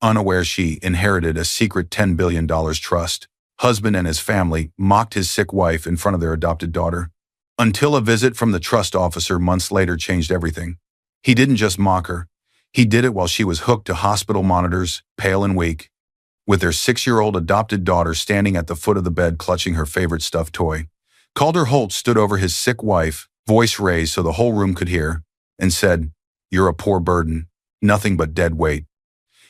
unaware she inherited a secret $10 billion trust. Husband and his family mocked his sick wife in front of their adopted daughter. Until a visit from the trust officer months later changed everything. He didn't just mock her. He did it while she was hooked to hospital monitors, pale and weak, with their 6-year-old adopted daughter standing at the foot of the bed clutching her favorite stuffed toy. Calder Holt stood over his sick wife, voice raised so the whole room could hear, and said, "You're a poor burden, nothing but dead weight.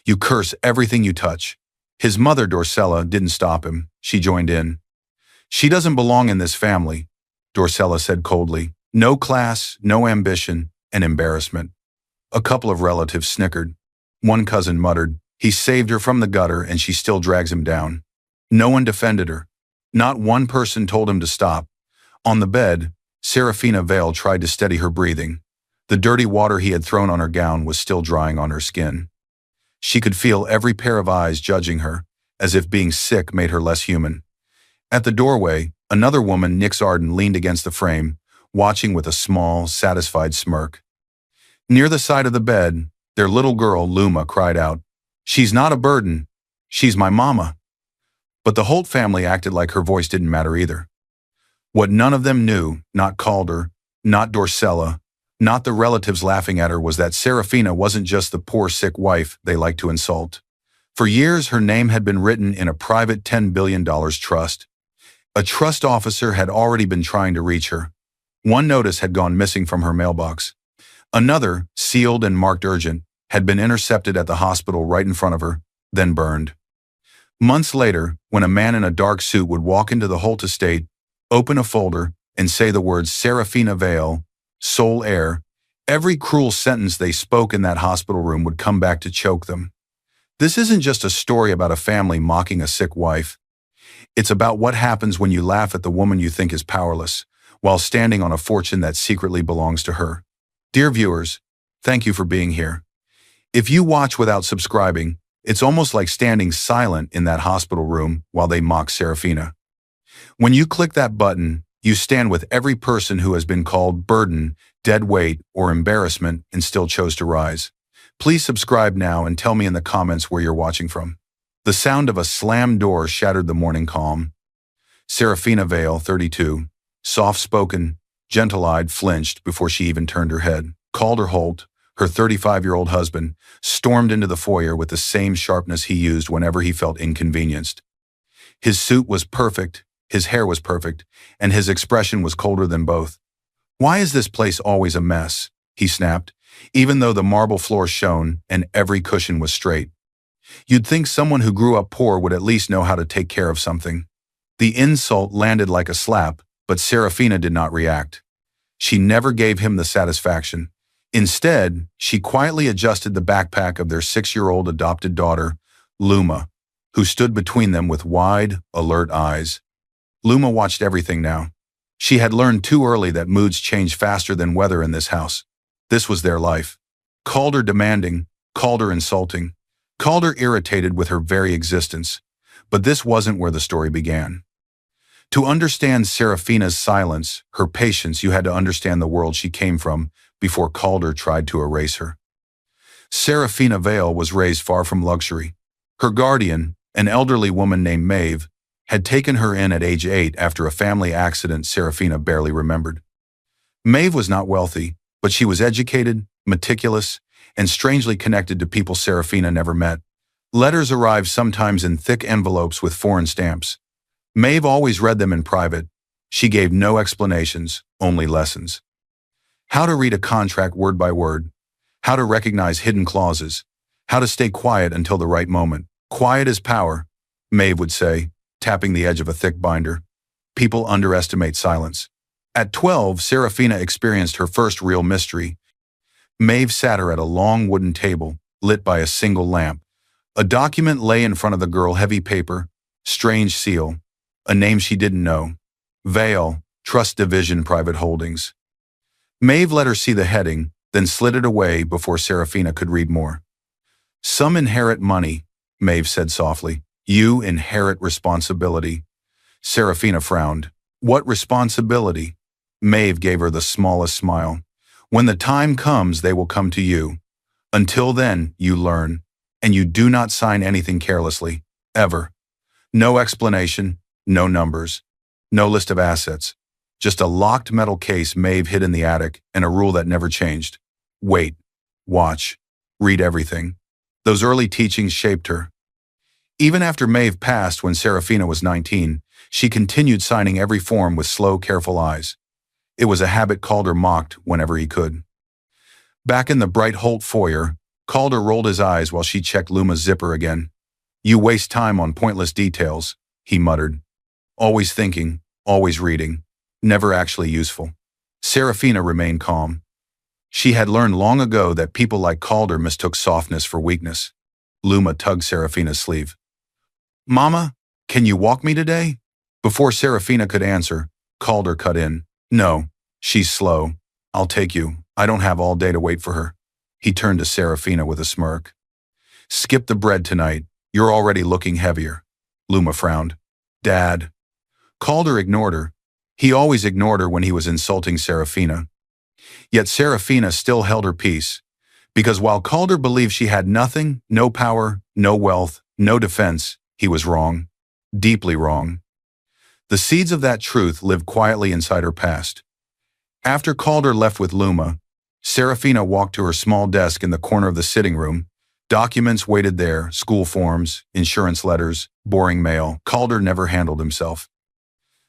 You curse everything you touch." His mother, Dorcella, didn't stop him. She joined in. "She doesn't belong in this family," Dorcella said coldly. "No class, no ambition, and embarrassment." A couple of relatives snickered. One cousin muttered, "He saved her from the gutter and she still drags him down." No one defended her. Not one person told him to stop. On the bed, Serafina Vale tried to steady her breathing. The dirty water he had thrown on her gown was still drying on her skin. She could feel every pair of eyes judging her, as if being sick made her less human. At the doorway, another woman, Nix Arden, leaned against the frame, watching with a small, satisfied smirk. Near the side of the bed, their little girl, Luma, cried out, "She's not a burden. She's my mama." But the Holt family acted like her voice didn't matter either. What none of them knew, not Calder, not Dorcella, not the relatives laughing at her, was that Serafina wasn't just the poor sick wife they liked to insult. For years, her name had been written in a private $10 billion trust. A trust officer had already been trying to reach her. One notice had gone missing from her mailbox. Another, sealed and marked urgent, had been intercepted at the hospital right in front of her, then burned. Months later, when a man in a dark suit would walk into the Holt estate, open a folder, and say the words Serafina Vale, sole heir, every cruel sentence they spoke in that hospital room would come back to choke them. This isn't just a story about a family mocking a sick wife. It's about what happens when you laugh at the woman you think is powerless, while standing on a fortune that secretly belongs to her. Dear viewers, thank you for being here. If you watch without subscribing, it's almost like standing silent in that hospital room while they mock Serafina. When you click that button, you stand with every person who has been called burden, dead weight, or embarrassment and still chose to rise. Please subscribe now and tell me in the comments where you're watching from. The sound of a slammed door shattered the morning calm. Serafina Vale, 32, soft-spoken, gentle-eyed, flinched before she even turned her head. Calder Holt, her 35-year-old husband, stormed into the foyer with the same sharpness he used whenever he felt inconvenienced. His suit was perfect, his hair was perfect, and his expression was colder than both. "Why is this place always a mess?" he snapped, even though the marble floor shone and every cushion was straight. You'd think someone who grew up poor would at least know how to take care of something. The insult landed like a slap, but Serafina did not react. She never gave him the satisfaction. Instead, she quietly adjusted the backpack of their 6-year-old adopted daughter, Luma, who stood between them with wide, alert eyes. Luma watched everything now. She had learned too early that moods change faster than weather in this house. This was their life. Calder demanding, Calder insulting, Calder irritated with her very existence. But this wasn't where the story began. To understand Serafina's silence, her patience, you had to understand the world she came from before Calder tried to erase her. Serafina Vale was raised far from luxury. Her guardian, an elderly woman named Maeve, had taken her in at age 8 after a family accident Serafina barely remembered. Maeve was not wealthy, but she was educated, meticulous, and strangely connected to people Serafina never met. Letters arrived sometimes in thick envelopes with foreign stamps. Maeve always read them in private. She gave no explanations, only lessons. How to read a contract word by word, how to recognize hidden clauses, how to stay quiet until the right moment. "Quiet is power," Maeve would say, tapping the edge of a thick binder. People underestimate silence. At 12, Serafina experienced her first real mystery. Maeve sat her at a long wooden table, lit by a single lamp. A document lay in front of the girl, heavy paper, strange seal, a name she didn't know. Vale, Trust Division Private Holdings. Maeve let her see the heading, then slid it away before Serafina could read more. "Some inherit money," Maeve said softly. "You inherit responsibility." Serafina frowned. "What responsibility?" Maeve gave her the smallest smile. "When the time comes, they will come to you. Until then, you learn. And you do not sign anything carelessly, ever. No explanation, no numbers, no list of assets. Just a locked metal case Maeve hid in the attic and a rule that never changed. Wait, watch, read everything. Those early teachings shaped her. Even after Maeve passed when Serafina was 19, she continued signing every form with slow, careful eyes. It was a habit Calder mocked whenever he could. Back in the bright Holt foyer, Calder rolled his eyes while she checked Luma's zipper again. "You waste time on pointless details," he muttered. "Always thinking, always reading, never actually useful." Serafina remained calm. She had learned long ago that people like Calder mistook softness for weakness. Luma tugged Serafina's sleeve. "Mama, can you walk me today?" Before Serafina could answer, Calder cut in. "No, she's slow. I'll take you. I don't have all day to wait for her." He turned to Serafina with a smirk. "Skip the bread tonight. You're already looking heavier." Luma frowned. "Dad." Calder ignored her. He always ignored her when he was insulting Serafina. Yet Serafina still held her peace, because while Calder believed she had nothing, no power, no wealth, no defense, he was wrong. Deeply wrong. The seeds of that truth lived quietly inside her past. After Calder left with Luma, Serafina walked to her small desk in the corner of the sitting room. Documents waited there, school forms, insurance letters, boring mail. Calder never handled himself.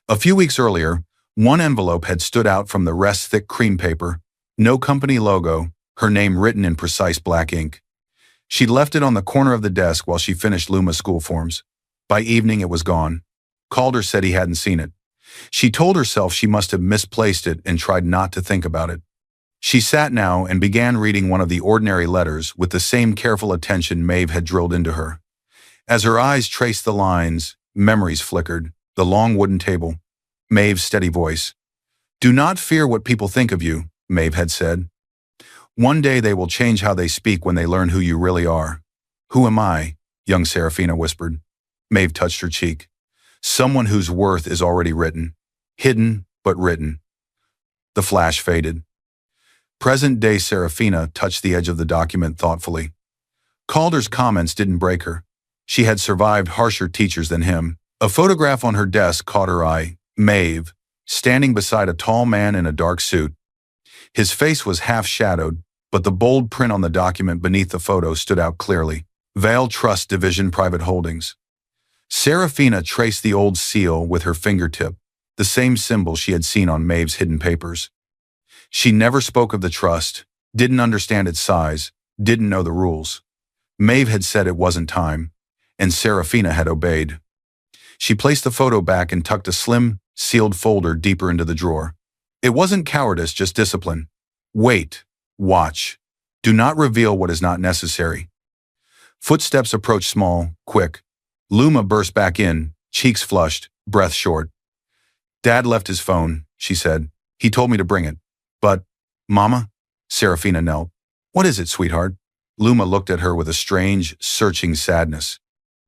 A few weeks earlier, one envelope had stood out from the rest thick cream paper, no company logo, her name written in precise black ink. She'd left it on the corner of the desk while she finished Luma's school forms. By evening it was gone. Calder said he hadn't seen it. She told herself she must have misplaced it and tried not to think about it. She sat now and began reading one of the ordinary letters with the same careful attention Maeve had drilled into her. As her eyes traced the lines, memories flickered. The long wooden table. Maeve's steady voice. "Do not fear what people think of you," Maeve had said. "One day they will change how they speak when they learn who you really are." "Who am I?" young Serafina whispered. Maeve touched her cheek. "Someone whose worth is already written. Hidden, but written." The flash faded. Present-day Serafina touched the edge of the document thoughtfully. Calder's comments didn't break her. She had survived harsher teachers than him. A photograph on her desk caught her eye. Maeve, standing beside a tall man in a dark suit. His face was half-shadowed, but the bold print on the document beneath the photo stood out clearly. Vale Trust Division Private Holdings. Serafina traced the old seal with her fingertip, the same symbol she had seen on Maeve's hidden papers. She never spoke of the trust, didn't understand its size, didn't know the rules. Maeve had said it wasn't time, and Serafina had obeyed. She placed the photo back and tucked a slim, sealed folder deeper into the drawer. It wasn't cowardice, just discipline. Wait. Watch. Do not reveal what is not necessary. Footsteps approached small, quick. Luma burst back in, cheeks flushed, breath short. "Dad left his phone," she said. "He told me to bring it." "But, Mama?" Serafina knelt. "What is it, sweetheart?" Luma looked at her with a strange, searching sadness.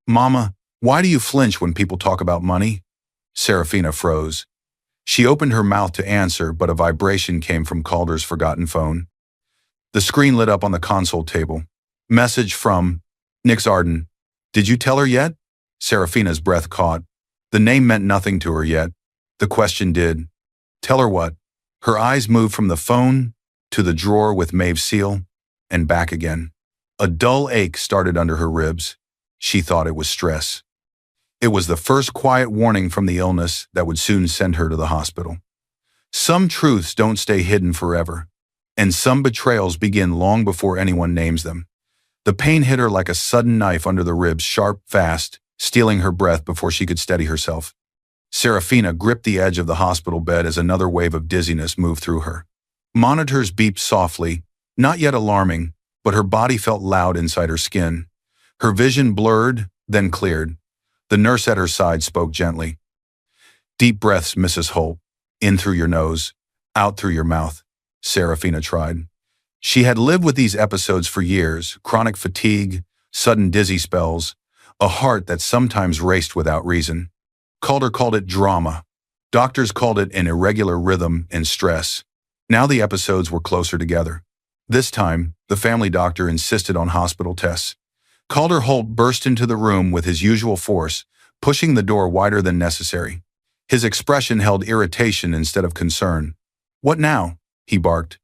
"Mama, why do you flinch when people talk about money?" Serafina froze. She opened her mouth to answer, but a vibration came from Calder's forgotten phone. The screen lit up on the console table. Message from Nix Arden. "Did you tell her yet?" Serafina's breath caught. The name meant nothing to her yet. The question did. Tell her what? Her eyes moved from the phone to the drawer with Maeve's seal, and back again. A dull ache started under her ribs. She thought it was stress. It was the first quiet warning from the illness that would soon send her to the hospital. Some truths don't stay hidden forever, and some betrayals begin long before anyone names them. The pain hit her like a sudden knife under the ribs, sharp, fast, stealing her breath before she could steady herself. Serafina gripped the edge of the hospital bed as another wave of dizziness moved through her. Monitors beeped softly, not yet alarming, but her body felt loud inside her skin. Her vision blurred, then cleared. The nurse at her side spoke gently. "Deep breaths, Mrs. Holt. In through your nose, out through your mouth," Serafina tried. She had lived with these episodes for years, chronic fatigue, sudden dizzy spells, a heart that sometimes raced without reason. Calder called it drama. Doctors called it an irregular rhythm and stress. Now the episodes were closer together. This time, the family doctor insisted on hospital tests. Calder Holt burst into the room with his usual force, pushing the door wider than necessary. His expression held irritation instead of concern. "What now?" he barked.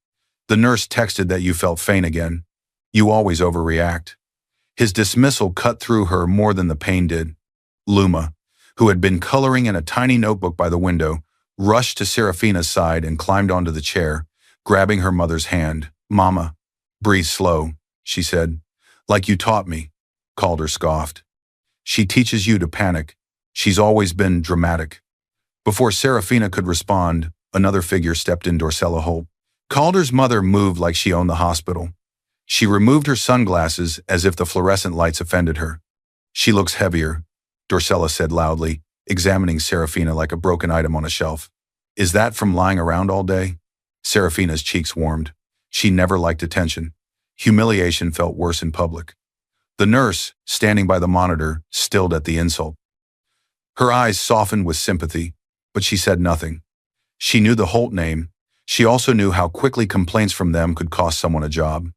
"The nurse texted that you felt faint again. You always overreact." His dismissal cut through her more than the pain did. Luma, who had been coloring in a tiny notebook by the window, rushed to Serafina's side and climbed onto the chair, grabbing her mother's hand. "Mama, breathe slow," she said. "Like you taught me," Calder scoffed. "She teaches you to panic. She's always been dramatic." Before Serafina could respond, another figure stepped in. Dorcella Holt. Calder's mother moved like she owned the hospital. She removed her sunglasses as if the fluorescent lights offended her. "She looks heavier," Dorcella said loudly, examining Serafina like a broken item on a shelf. "Is that from lying around all day?" Serafina's cheeks warmed. She never liked attention. Humiliation felt worse in public. The nurse, standing by the monitor, stilled at the insult. Her eyes softened with sympathy, but she said nothing. She knew the Holt name. She also knew how quickly complaints from them could cost someone a job.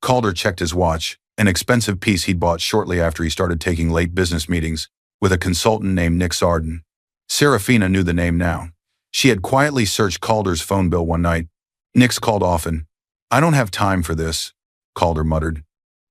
Calder checked his watch, an expensive piece he'd bought shortly after he started taking late business meetings with a consultant named Nick Sarden. Serafina knew the name now. She had quietly searched Calder's phone bill one night. Nick's called often. "I don't have time for this," Calder muttered.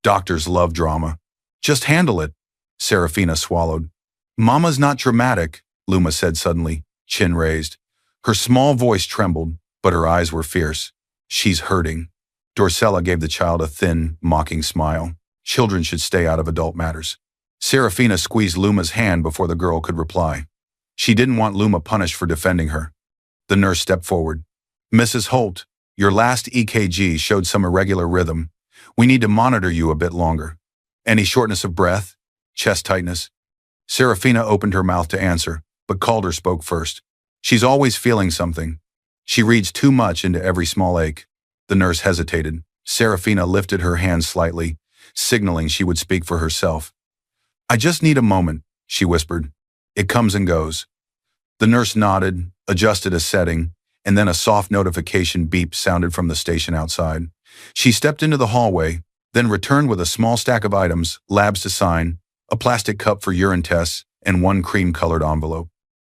"Doctors love drama." "Just handle it," Serafina swallowed. "Mama's not dramatic," Luma said suddenly, chin raised. Her small voice trembled, but her eyes were fierce. "She's hurting." Dorcella gave the child a thin, mocking smile. Children should stay out of adult matters. Serafina squeezed Luma's hand before the girl could reply. She didn't want Luma punished for defending her. The nurse stepped forward. "Mrs. Holt, your last EKG showed some irregular rhythm. We need to monitor you a bit longer. Any shortness of breath? Chest tightness?" Serafina opened her mouth to answer, but Calder spoke first. "She's always feeling something. She reads too much into every small ache." The nurse hesitated. Serafina lifted her hand slightly, signaling she would speak for herself. "I just need a moment," she whispered. "It comes and goes." The nurse nodded, adjusted a setting, and then a soft notification beep sounded from the station outside. She stepped into the hallway, then returned with a small stack of items, labs to sign, a plastic cup for urine tests, and one cream-colored envelope.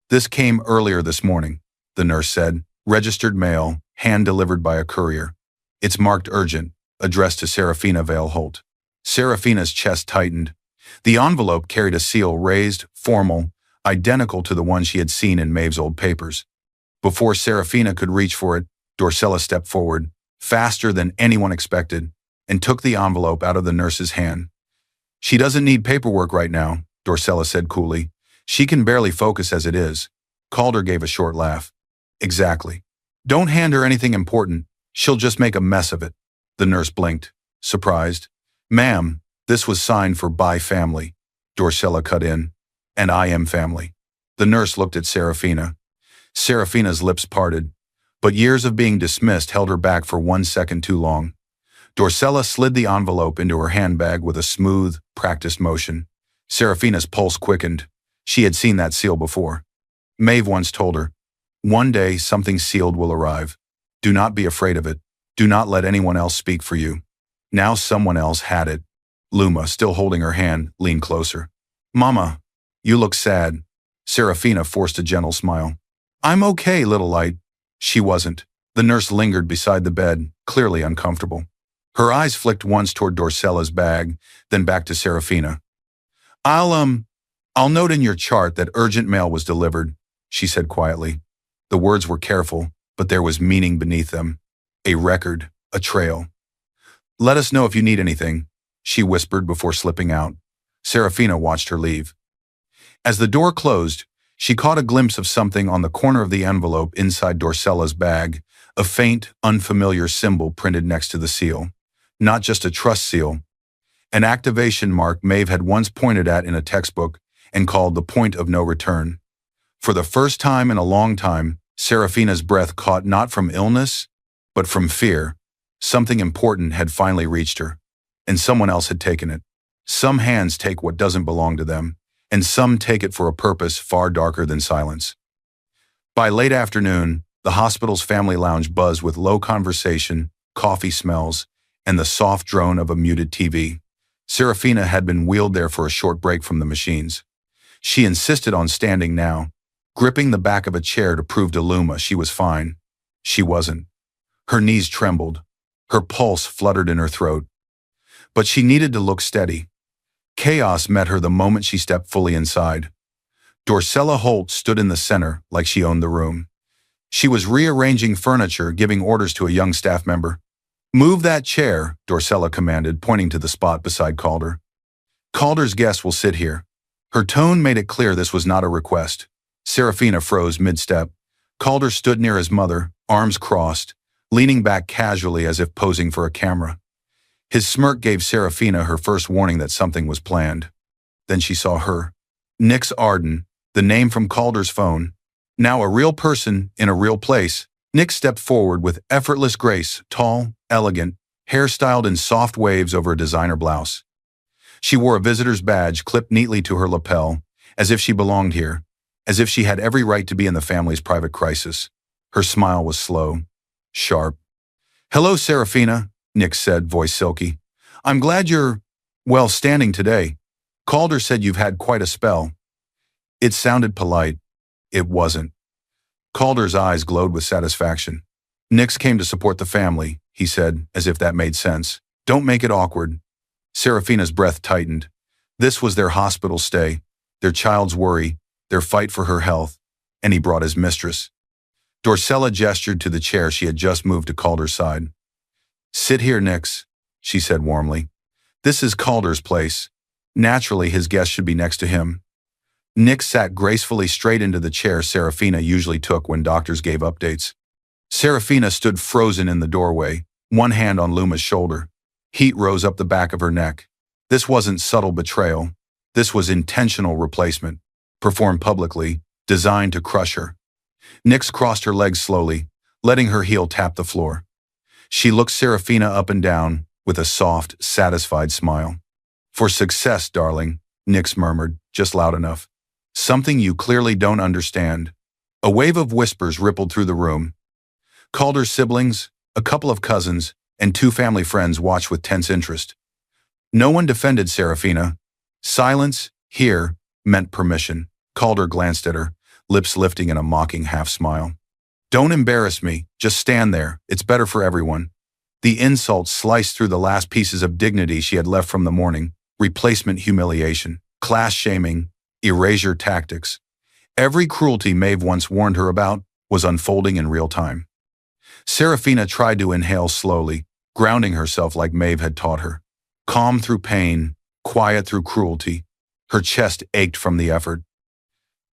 "This came earlier this morning," the nurse said. "Registered mail, hand-delivered by a courier. It's marked urgent, addressed to Serafina Vale Holt." Serafina's chest tightened. The envelope carried a seal raised, formal, identical to the one she had seen in Maeve's old papers. Before Serafina could reach for it, Dorcella stepped forward, faster than anyone expected, and took the envelope out of the nurse's hand. "She doesn't need paperwork right now," Dorcella said coolly. "She can barely focus as it is." Calder gave a short laugh. "Exactly. Don't hand her anything important. She'll just make a mess of it." The nurse blinked, surprised. "Ma'am, this was signed for by family," Dorcella cut in. "And I am family." The nurse looked at Serafina. Serafina's lips parted, but years of being dismissed held her back for 1 second too long. Dorcella slid the envelope into her handbag with a smooth, practiced motion. Serafina's pulse quickened. She had seen that seal before. Maeve once told her, "One day something sealed will arrive. Do not be afraid of it. Do not let anyone else speak for you." Now someone else had it. Luma, still holding her hand, leaned closer. "Mama, you look sad." Serafina forced a gentle smile. "I'm okay, little light." She wasn't. The nurse lingered beside the bed, clearly uncomfortable. Her eyes flicked once toward Dorcella's bag, then back to Serafina. I'll note in your chart that urgent mail was delivered," she said quietly. The words were careful, but there was meaning beneath them. A record, a trail. "Let us know if you need anything," she whispered before slipping out. Serafina watched her leave. As the door closed, she caught a glimpse of something on the corner of the envelope inside Dorcella's bag, a faint, unfamiliar symbol printed next to the seal. Not just a trust seal. An activation mark Maeve had once pointed at in a textbook and called the point of no return. For the first time in a long time, Serafina's breath caught not from illness, but from fear. Something important had finally reached her, and someone else had taken it. Some hands take what doesn't belong to them, and some take it for a purpose far darker than silence. By late afternoon, the hospital's family lounge buzzed with low conversation, coffee smells, and the soft drone of a muted TV. Serafina had been wheeled there for a short break from the machines. She insisted on standing now, gripping the back of a chair to prove to Luma she was fine. She wasn't. Her knees trembled. Her pulse fluttered in her throat. But she needed to look steady. Chaos met her the moment she stepped fully inside. Dorcella Holt stood in the center like she owned the room. She was rearranging furniture, giving orders to a young staff member. "Move that chair," Dorcella commanded, pointing to the spot beside Calder. "Calder's guest will sit here." Her tone made it clear this was not a request. Serafina froze mid-step. Calder stood near his mother, arms crossed, leaning back casually as if posing for a camera. His smirk gave Serafina her first warning that something was planned. Then she saw her. Nix Arden, the name from Calder's phone. Now a real person in a real place. Nix stepped forward with effortless grace, tall, elegant, hair styled in soft waves over a designer blouse. She wore a visitor's badge clipped neatly to her lapel, as if she belonged here, as if she had every right to be in the family's private crisis. Her smile was slow, sharp. "Hello, Serafina," Nix said, voice silky. "I'm glad you're, well, standing today. Calder said you've had quite a spell." It sounded polite. It wasn't. Calder's eyes glowed with satisfaction. "Nix came to support the family," he said, as if that made sense. "Don't make it awkward." Serafina's breath tightened. This was their hospital stay, their child's worry, their fight for her health, and he brought his mistress. Dorcella gestured to the chair she had just moved to Calder's side. "Sit here, Nix," she said warmly. "This is Calder's place. Naturally, his guest should be next to him." Nix sat gracefully straight into the chair Serafina usually took when doctors gave updates. Serafina stood frozen in the doorway, one hand on Luma's shoulder. Heat rose up the back of her neck. This wasn't subtle betrayal. This was intentional replacement, performed publicly, designed to crush her. Nix crossed her legs slowly, letting her heel tap the floor. She looked Serafina up and down with a soft, satisfied smile. "For success, darling," Nix murmured, just loud enough. "Something you clearly don't understand." A wave of whispers rippled through the room. Calder's siblings, a couple of cousins, and two family friends watched with tense interest. No one defended Serafina. Silence, here, meant permission. Calder glanced at her, lips lifting in a mocking half-smile. "Don't embarrass me, just stand there, it's better for everyone." The insult sliced through the last pieces of dignity she had left from the morning. Replacement humiliation, class shaming, erasure tactics. Every cruelty Maeve once warned her about was unfolding in real time. Serafina tried to inhale slowly, grounding herself like Maeve had taught her. Calm through pain, quiet through cruelty. Her chest ached from the effort.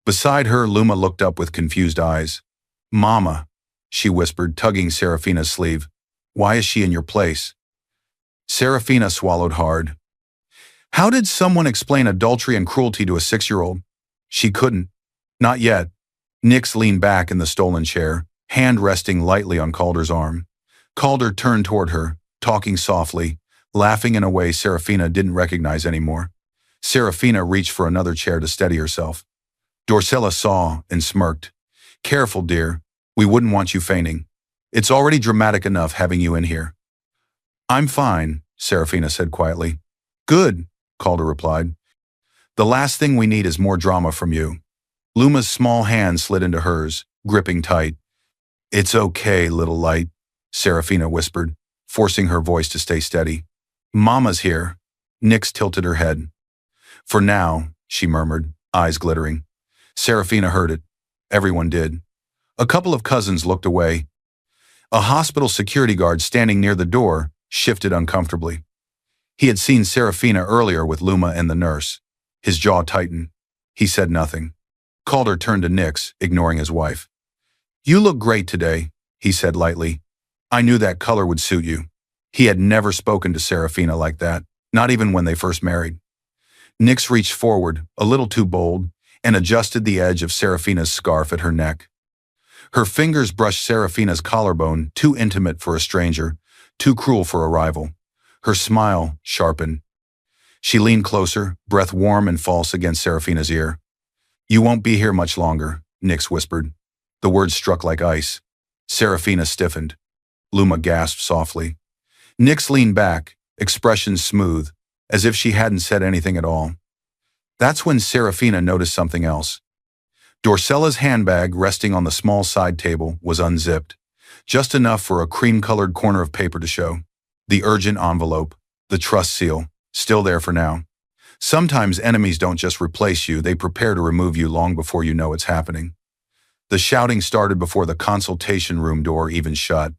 Beside her, Luma looked up with confused eyes. "Mama," she whispered, tugging Serafina's sleeve. "Why is she in your place?" Serafina swallowed hard. How did someone explain adultery and cruelty to a 6-year-old? She couldn't. Not yet. Nix leaned back in the stolen chair, hand resting lightly on Calder's arm. Calder turned toward her, talking softly, laughing in a way Serafina didn't recognize anymore. Serafina reached for another chair to steady herself. Dorcella saw and smirked. "Careful, dear. We wouldn't want you fainting. It's already dramatic enough having you in here." "I'm fine," Serafina said quietly. "Good," Calder replied. "The last thing we need is more drama from you." Luma's small hand slid into hers, gripping tight. "It's okay, little light," Serafina whispered, forcing her voice to stay steady. "Mama's here." Nix tilted her head. "For now," she murmured, eyes glittering. Serafina heard it. Everyone did. A couple of cousins looked away. A hospital security guard standing near the door shifted uncomfortably. He had seen Serafina earlier with Luma and the nurse. His jaw tightened. He said nothing. Calder turned to Nix, ignoring his wife. "You look great today," he said lightly. "I knew that color would suit you." He had never spoken to Serafina like that, not even when they first married. Nix reached forward, a little too bold, and adjusted the edge of Serafina's scarf at her neck. Her fingers brushed Serafina's collarbone, too intimate for a stranger, too cruel for a rival. Her smile sharpened. She leaned closer, breath warm and false against Serafina's ear. "You won't be here much longer," Nix whispered. The words struck like ice. Serafina stiffened. Luma gasped softly. Nix leaned back, expression smooth, as if she hadn't said anything at all. That's when Serafina noticed something else. Dorcella's handbag, resting on the small side table, was unzipped, just enough for a cream-colored corner of paper to show. The urgent envelope, the trust seal, still there for now. Sometimes enemies don't just replace you, they prepare to remove you long before you know it's happening. The shouting started before the consultation room door even shut.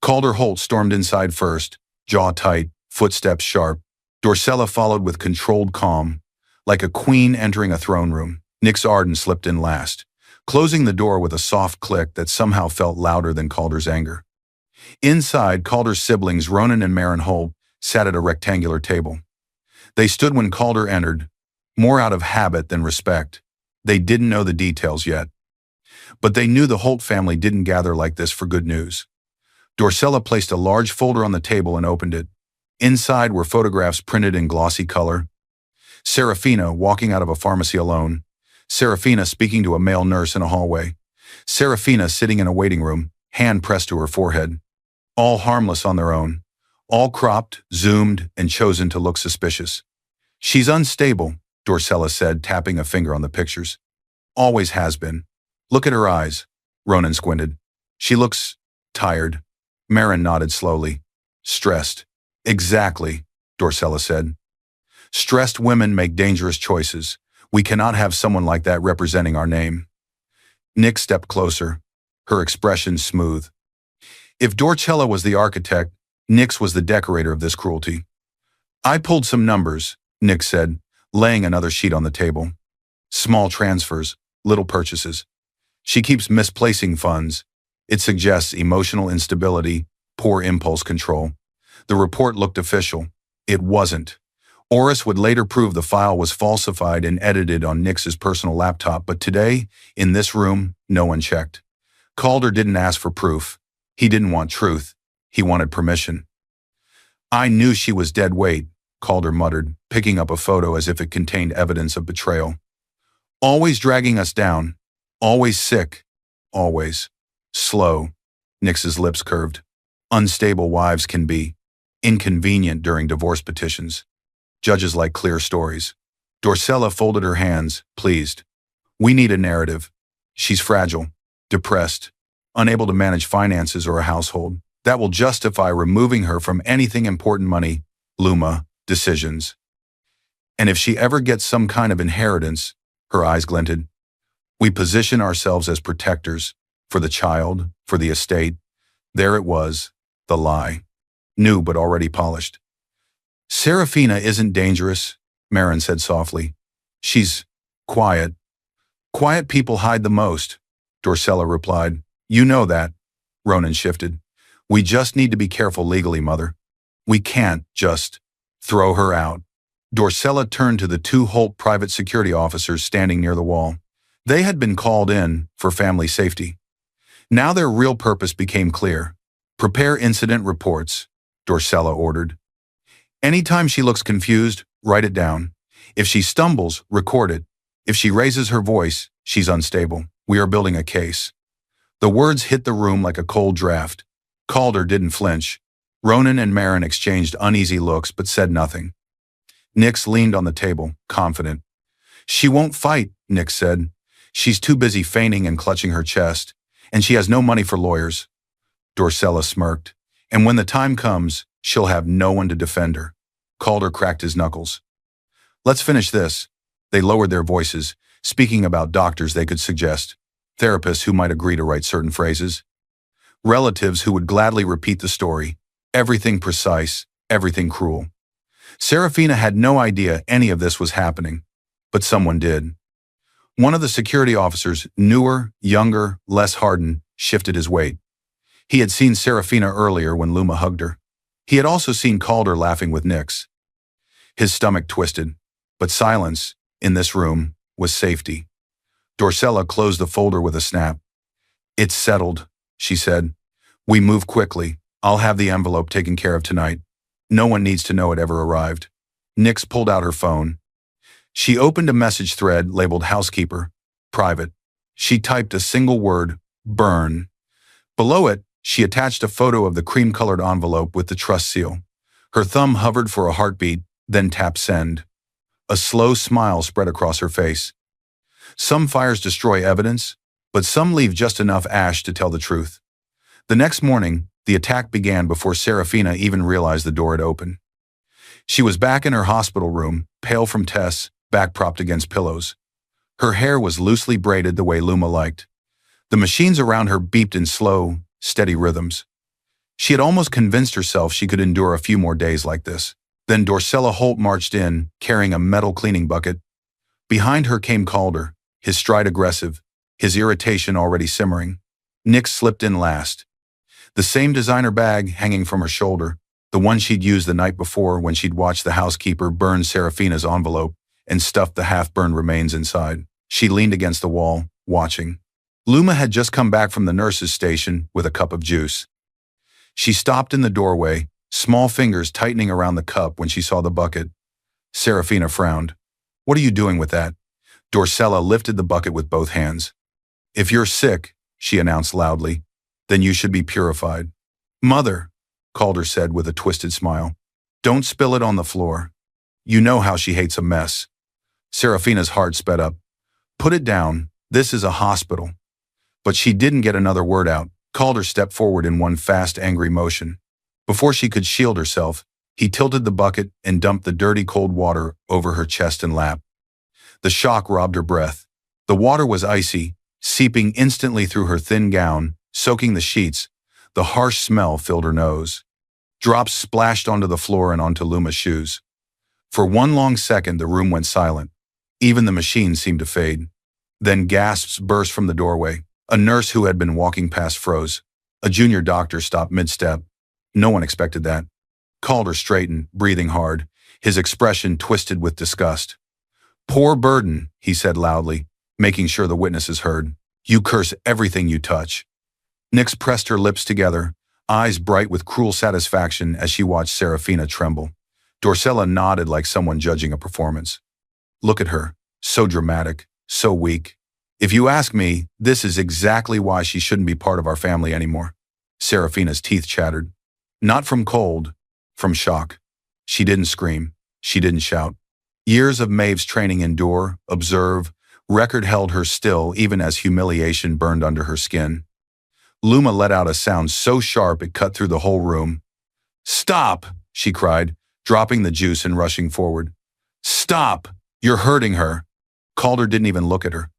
Calder Holt stormed inside first, jaw tight, footsteps sharp. Dorcella followed with controlled calm, like a queen entering a throne room. Nix Arden slipped in last, closing the door with a soft click that somehow felt louder than Calder's anger. Inside, Calder's siblings, Ronan and Marin Holt, sat at a rectangular table. They stood when Calder entered, more out of habit than respect. They didn't know the details yet. But they knew the Holt family didn't gather like this for good news. Dorcella placed a large folder on the table and opened it. Inside were photographs printed in glossy color. Serafina walking out of a pharmacy alone. Serafina speaking to a male nurse in a hallway. Serafina sitting in a waiting room, hand pressed to her forehead. All harmless on their own. All cropped, zoomed, and chosen to look suspicious. She's unstable, Dorcella said, tapping a finger on the pictures. Always has been. Look at her eyes. Ronan squinted. She looks tired. Marin nodded slowly. Stressed. Exactly, Dorcella said. Stressed women make dangerous choices. We cannot have someone like that representing our name. Nick stepped closer, her expression smooth. If Dorcella was the architect, Nix was the decorator of this cruelty. I pulled some numbers, Nick said, laying another sheet on the table. Small transfers, little purchases. She keeps misplacing funds. It suggests emotional instability, poor impulse control. The report looked official. It wasn't. Oris would later prove the file was falsified and edited on Nix's personal laptop, but today, in this room, no one checked. Calder didn't ask for proof. He didn't want truth. He wanted permission. I knew she was dead weight, Calder muttered, picking up a photo as if it contained evidence of betrayal. Always dragging us down. Always sick. Always. Slow. Nix's lips curved. Unstable wives can be. Inconvenient during divorce petitions. Judges like clear stories. Dorcella folded her hands, pleased. We need a narrative. She's fragile, depressed, unable to manage finances or a household. That will justify removing her from anything important: money, Luma, decisions. And if she ever gets some kind of inheritance, her eyes glinted, we position ourselves as protectors, for the child, for the estate. There it was, the lie. New but already polished. Serafina isn't dangerous, Marin said softly. She's quiet. Quiet people hide the most, Dorcella replied. You know that. Ronan shifted. We just need to be careful legally, Mother. We can't just throw her out. Dorcella turned to the two Holt private security officers standing near the wall. They had been called in for family safety. Now their real purpose became clear. Prepare incident reports, Dorcella ordered. Anytime she looks confused, write it down. If she stumbles, record it. If she raises her voice, she's unstable. We are building a case. The words hit the room like a cold draft. Calder didn't flinch. Ronan and Marin exchanged uneasy looks but said nothing. Nix leaned on the table, confident. She won't fight, Nix said. She's too busy feigning and clutching her chest, and she has no money for lawyers. Dorcella smirked. And when the time comes, she'll have no one to defend her. Calder cracked his knuckles. Let's finish this. They lowered their voices, speaking about doctors they could suggest, therapists who might agree to write certain phrases, relatives who would gladly repeat the story, everything precise, everything cruel. Serafina had no idea any of this was happening, but someone did. One of the security officers, newer, younger, less hardened, shifted his weight. He had seen Serafina earlier when Luma hugged her. He had also seen Calder laughing with Nix. His stomach twisted, but silence, in this room, was safety. Dorcella closed the folder with a snap. It's settled, she said. We move quickly. I'll have the envelope taken care of tonight. No one needs to know it ever arrived. Nix pulled out her phone. She opened a message thread labeled housekeeper, private. She typed a single word, burn. Below it, she attached a photo of the cream-colored envelope with the trust seal. Her thumb hovered for a heartbeat, then tapped send. A slow smile spread across her face. Some fires destroy evidence, but some leave just enough ash to tell the truth. The next morning, the attack began before Serafina even realized the door had opened. She was back in her hospital room, pale from tests, back propped against pillows. Her hair was loosely braided the way Luma liked. The machines around her beeped in slow, steady rhythms. She had almost convinced herself she could endure a few more days like this. Then Dorcella Holt marched in, carrying a metal cleaning bucket. Behind her came Calder, his stride aggressive, his irritation already simmering. Nix slipped in last. The same designer bag hanging from her shoulder, the one she'd used the night before when she'd watched the housekeeper burn Serafina's envelope and stuffed the half-burned remains inside. She leaned against the wall, watching. Luma had just come back from the nurse's station with a cup of juice. She stopped in the doorway, small fingers tightening around the cup when she saw the bucket. Serafina frowned. "What are you doing with that?" Dorcella lifted the bucket with both hands. "If you're sick," she announced loudly, "then you should be purified." "Mother," Calder said with a twisted smile, "don't spill it on the floor. You know how she hates a mess." Serafina's heart sped up. "Put it down. This is a hospital." But she didn't get another word out. Calder stepped forward in one fast, angry motion. Before she could shield herself, he tilted the bucket and dumped the dirty, cold water over her chest and lap. The shock robbed her breath. The water was icy, seeping instantly through her thin gown, soaking the sheets. The harsh smell filled her nose. Drops splashed onto the floor and onto Luma's shoes. For one long second, the room went silent. Even the machine seemed to fade. Then gasps burst from the doorway. A nurse who had been walking past froze. A junior doctor stopped mid-step. No one expected that. Calder straightened, breathing hard, his expression twisted with disgust. "Poor Burden," he said loudly, making sure the witnesses heard. "You curse everything you touch." Nix pressed her lips together, eyes bright with cruel satisfaction as she watched Serafina tremble. Dorcella nodded like someone judging a performance. "Look at her, so dramatic, so weak. If you ask me, this is exactly why she shouldn't be part of our family anymore." Serafina's teeth chattered. Not from cold, from shock. She didn't scream. She didn't shout. Years of Maeve's training endure, observe, record held her still even as humiliation burned under her skin. Luma let out a sound so sharp it cut through the whole room. "Stop!" she cried, dropping the juice and rushing forward. "Stop! You're hurting her." Calder didn't even look at her.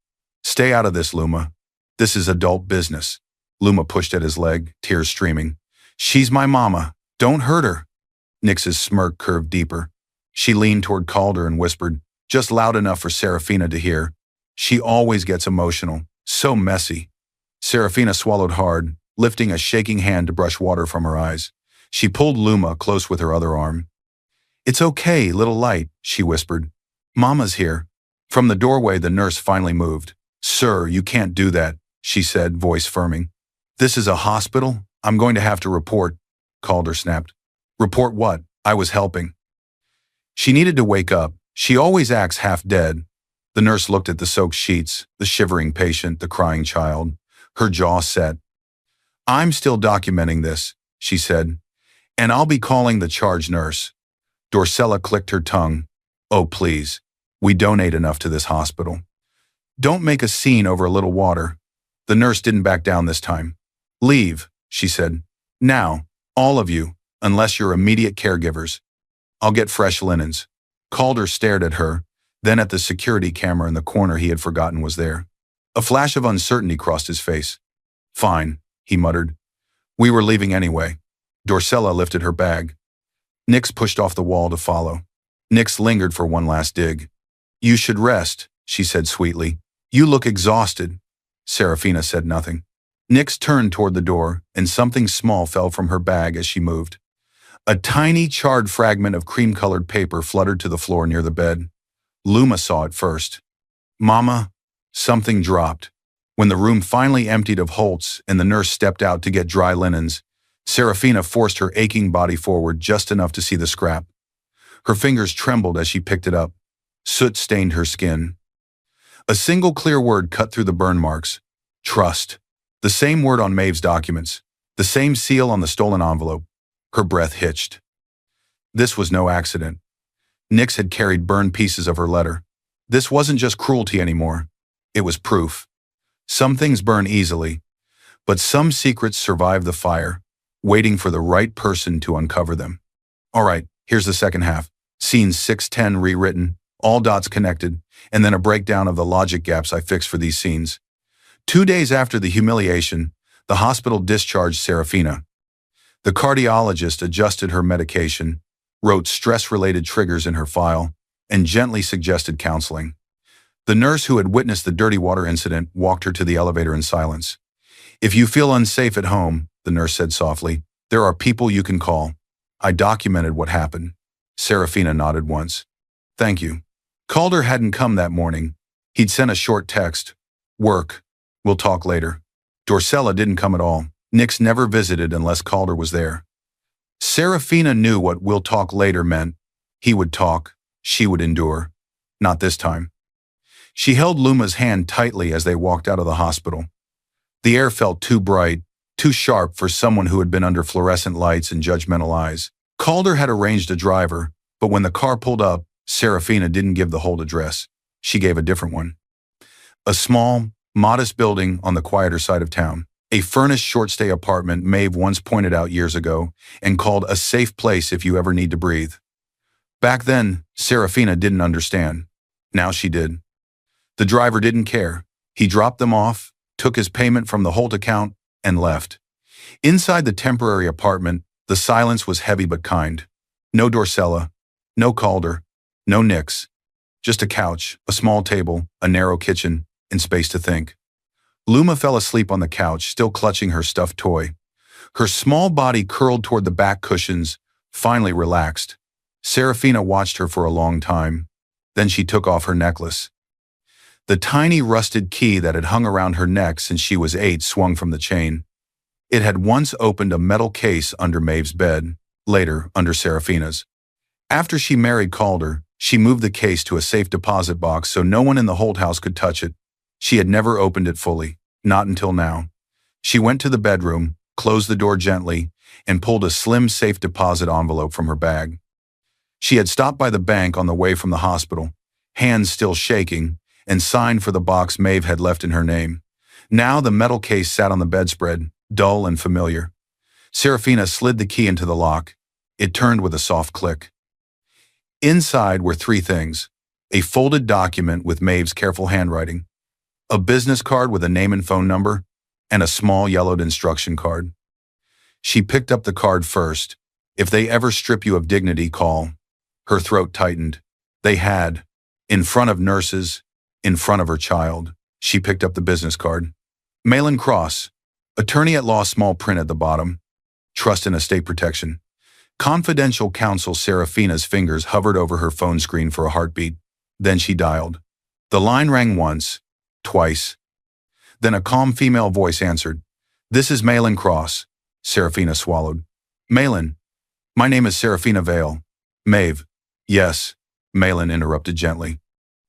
"Stay out of this, Luma. This is adult business." Luma pushed at his leg, tears streaming. "She's my mama. Don't hurt her." Nix's smirk curved deeper. She leaned toward Calder and whispered, just loud enough for Serafina to hear, "She always gets emotional. So messy." Serafina swallowed hard, lifting a shaking hand to brush water from her eyes. She pulled Luma close with her other arm. "It's okay, little light," she whispered. "Mama's here." From the doorway, the nurse finally moved. "Sir, you can't do that," she said, voice firming. "This is a hospital. I'm going to have to report," Calder snapped. "Report what? I was helping." She needed to wake up. She always acts half dead. The nurse looked at the soaked sheets, the shivering patient, the crying child. Her jaw set. "I'm still documenting this," she said, "and I'll be calling the charge nurse." Dorcella clicked her tongue. "Oh, please. We donate enough to this hospital. Don't make a scene over a little water." The nurse didn't back down this time. "Leave," she said. "Now, all of you, unless you're immediate caregivers. I'll get fresh linens." Calder stared at her, then at the security camera in the corner he had forgotten was there. A flash of uncertainty crossed his face. "Fine," he muttered. "We were leaving anyway." Dorcella lifted her bag. Nix pushed off the wall to follow. Nix lingered for one last dig. "You should rest," she said sweetly. "You look exhausted." Serafina said nothing. Nix turned toward the door, and something small fell from her bag as she moved. A tiny, charred fragment of cream-colored paper fluttered to the floor near the bed. Luma saw it first. "Mama," something dropped. When the room finally emptied of Holtz and the nurse stepped out to get dry linens, Serafina forced her aching body forward just enough to see the scrap. Her fingers trembled as she picked it up. Soot stained her skin. A single clear word cut through the burn marks. Trust. The same word on Maeve's documents. The same seal on the stolen envelope. Her breath hitched. This was no accident. Nix had carried burned pieces of her letter. This wasn't just cruelty anymore. It was proof. Some things burn easily, but some secrets survive the fire, waiting for the right person to uncover them. All right, here's the second half. Scene 610 rewritten, all dots connected, and then a breakdown of the logic gaps I fixed for these scenes. 2 days after the humiliation, the hospital discharged Serafina. The cardiologist adjusted her medication, wrote stress-related triggers in her file, and gently suggested counseling. The nurse who had witnessed the dirty water incident walked her to the elevator in silence. "If you feel unsafe at home," the nurse said softly, "there are people you can call. I documented what happened." Serafina nodded once. "Thank you." Calder hadn't come that morning. He'd sent a short text. "Work. We'll talk later." Dorcella didn't come at all. Nix never visited unless Calder was there. Serafina knew what "we'll talk later" meant. He would talk. She would endure. Not this time. She held Luma's hand tightly as they walked out of the hospital. The air felt too bright, too sharp for someone who had been under fluorescent lights and judgmental eyes. Calder had arranged a driver, but when the car pulled up, Serafina didn't give the Holt address. She gave a different one. A small, modest building on the quieter side of town. A furnished short-stay apartment Maeve once pointed out years ago and called a safe place if you ever need to breathe. Back then, Serafina didn't understand. Now she did. The driver didn't care. He dropped them off, took his payment from the Holt account, and left. Inside the temporary apartment, the silence was heavy but kind. No Dorcella, no Calder, no Nix. Just a couch, a small table, a narrow kitchen, and space to think. Luma fell asleep on the couch, still clutching her stuffed toy. Her small body curled toward the back cushions, finally relaxed. Serafina watched her for a long time. Then she took off her necklace. The tiny rusted key that had hung around her neck since she was 8 swung from the chain. It had once opened a metal case under Maeve's bed, later under Serafina's. After she married Calder, she moved the case to a safe deposit box so no one in the Holt house could touch it. She had never opened it fully, not until now. She went to the bedroom, closed the door gently, and pulled a slim safe deposit envelope from her bag. She had stopped by the bank on the way from the hospital, hands still shaking, and signed for the box Maeve had left in her name. Now the metal case sat on the bedspread, dull and familiar. Serafina slid the key into the lock. It turned with a soft click. Inside were 3 things: a folded document with Maeve's careful handwriting, a business card with a name and phone number, and a small yellowed instruction card. She picked up the card first. "If they ever strip you of dignity, call." Her throat tightened. They had. In front of nurses, in front of her child. She picked up the business card. Malin Cross, attorney at law, small print at the bottom. Trust and estate protection. Confidential counsel. Serafina's fingers hovered over her phone screen for a heartbeat. Then she dialed. The line rang once, twice. Then a calm female voice answered. "This is Malin Cross." Serafina swallowed. "Malin, my name is Serafina Vale." "Maeve." "Yes," Malin interrupted gently.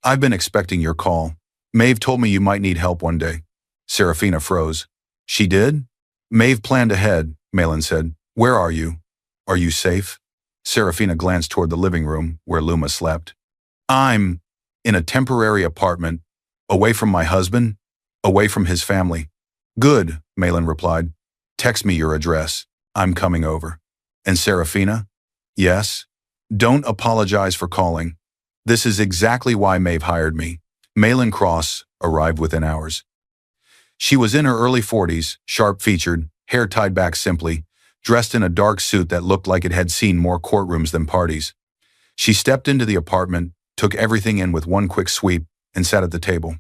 "I've been expecting your call. Maeve told me you might need help one day." Serafina froze. "She did?" "Maeve planned ahead," Malin said. "Where are you? Are you safe?" Serafina glanced toward the living room where Luma slept. "I'm in a temporary apartment, away from my husband, away from his family." "Good," Malin replied. "Text me your address. I'm coming over." "And Serafina?" "Yes." "Don't apologize for calling. This is exactly why Maeve hired me." Malin Cross arrived within hours. She was in her early 40s, sharp-featured, hair tied back simply, dressed in a dark suit that looked like it had seen more courtrooms than parties. She stepped into the apartment, took everything in with one quick sweep, and sat at the table.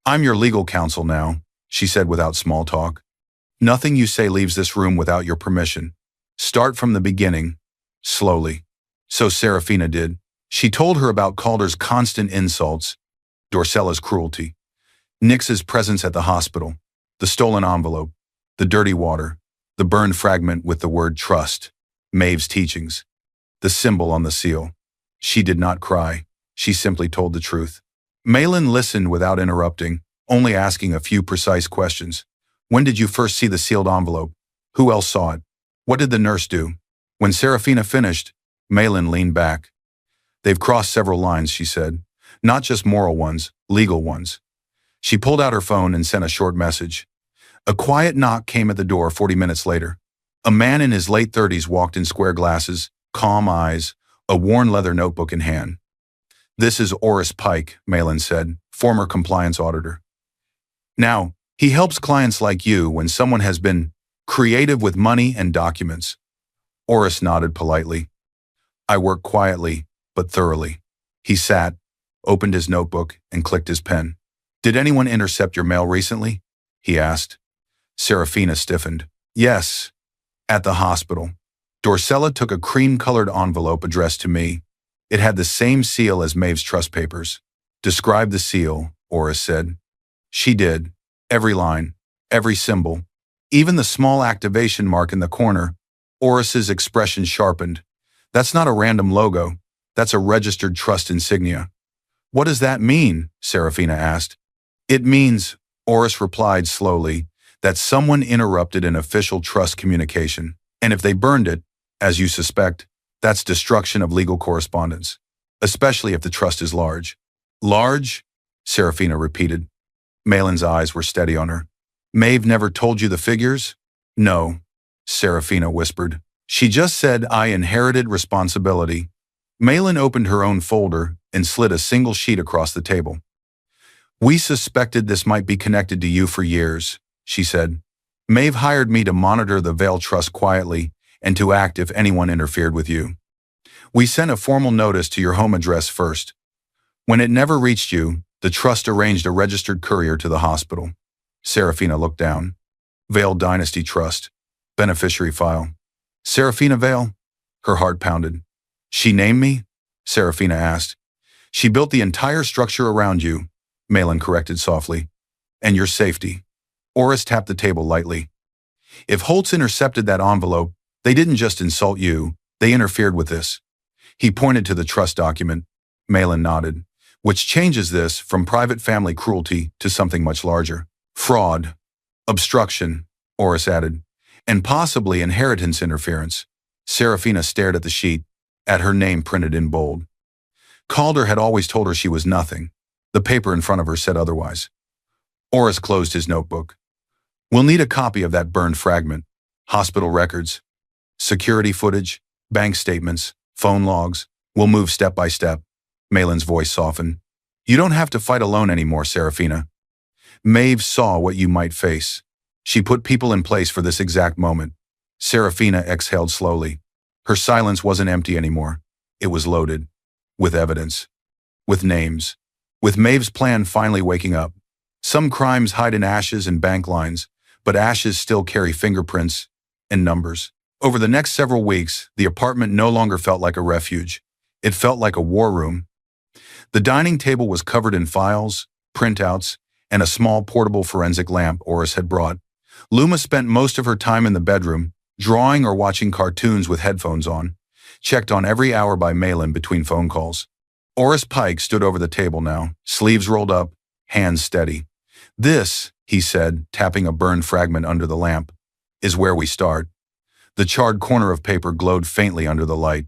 "I'm your legal counsel now," she said without small talk. "Nothing you say leaves this room without your permission. Start from the beginning, slowly." So Serafina did. She told her about Calder's constant insults, Dorcella's cruelty, Nix's presence at the hospital, the stolen envelope, the dirty water, the burned fragment with the word trust, Maeve's teachings, the symbol on the seal. She did not cry. She simply told the truth. Malin listened without interrupting, only asking a few precise questions. "When did you first see the sealed envelope? Who else saw it? What did the nurse do?" When Serafina finished, Malin leaned back. They've crossed several lines, she said. Not just moral ones, legal ones. She pulled out her phone and sent a short message. A quiet knock came at the door 40 minutes later. A man in his late 30s walked in square glasses, calm eyes, a worn leather notebook in hand. "This is Oris Pike," Malin said, former compliance auditor. "Now, he helps clients like you when someone has been creative with money and documents." Oris nodded politely. "I work quietly, but thoroughly." He sat, opened his notebook, and clicked his pen. "Did anyone intercept your mail recently?" he asked. Serafina stiffened. "Yes, at the hospital. Dorcella took a cream-colored envelope addressed to me. It had the same seal as Maeve's trust papers." "Describe the seal," Oris said. She did. Every line, every symbol, even the small activation mark in the corner. Oris's expression sharpened. "That's not a random logo. That's a registered trust insignia." "What does that mean?" Serafina asked. "It means," Oris replied slowly, "that someone interrupted an official trust communication. And if they burned it, as you suspect, that's destruction of legal correspondence, especially if the trust is large." "Large?" Serafina repeated. Malin's eyes were steady on her. "Maeve never told you the figures?" "No," Serafina whispered. "She just said I inherited responsibility." Malin opened her own folder and slid a single sheet across the table. "We suspected this might be connected to you for years," she said. "Maeve hired me to monitor the Vale Trust quietly and to act if anyone interfered with you. We sent a formal notice to your home address first. When it never reached you, the trust arranged a registered courier to the hospital." Serafina looked down. "Vale Dynasty Trust. Beneficiary file. Serafina Vale?" Her heart pounded. "She named me?" Serafina asked. "She built the entire structure around you," Malin corrected softly. "And your safety." Oris tapped the table lightly. "If Holtz intercepted that envelope, they didn't just insult you, they interfered with this." He pointed to the trust document. Malin nodded. "Which changes this from private family cruelty to something much larger. Fraud, obstruction," Oris added, "and possibly inheritance interference." Serafina stared at the sheet, at her name printed in bold. Calder had always told her she was nothing. The paper in front of her said otherwise. Oris closed his notebook. "We'll need a copy of that burned fragment. Hospital records, security footage, bank statements, phone logs. We'll move step by step." Malin's voice softened. "You don't have to fight alone anymore, Serafina. Maeve saw what you might face. She put people in place for this exact moment." Serafina exhaled slowly. Her silence wasn't empty anymore. It was loaded. With evidence. With names. With Maeve's plan finally waking up. Some crimes hide in ashes and bank lines, but ashes still carry fingerprints and numbers. Over the next several weeks, the apartment no longer felt like a refuge. It felt like a war room. The dining table was covered in files, printouts, and a small portable forensic lamp Oris had brought. Luma spent most of her time in the bedroom, drawing or watching cartoons with headphones on, checked on every hour by Malin between phone calls. Oris Pike stood over the table now, sleeves rolled up, hands steady. "This," he said, tapping a burned fragment under the lamp, "is where we start." The charred corner of paper glowed faintly under the light.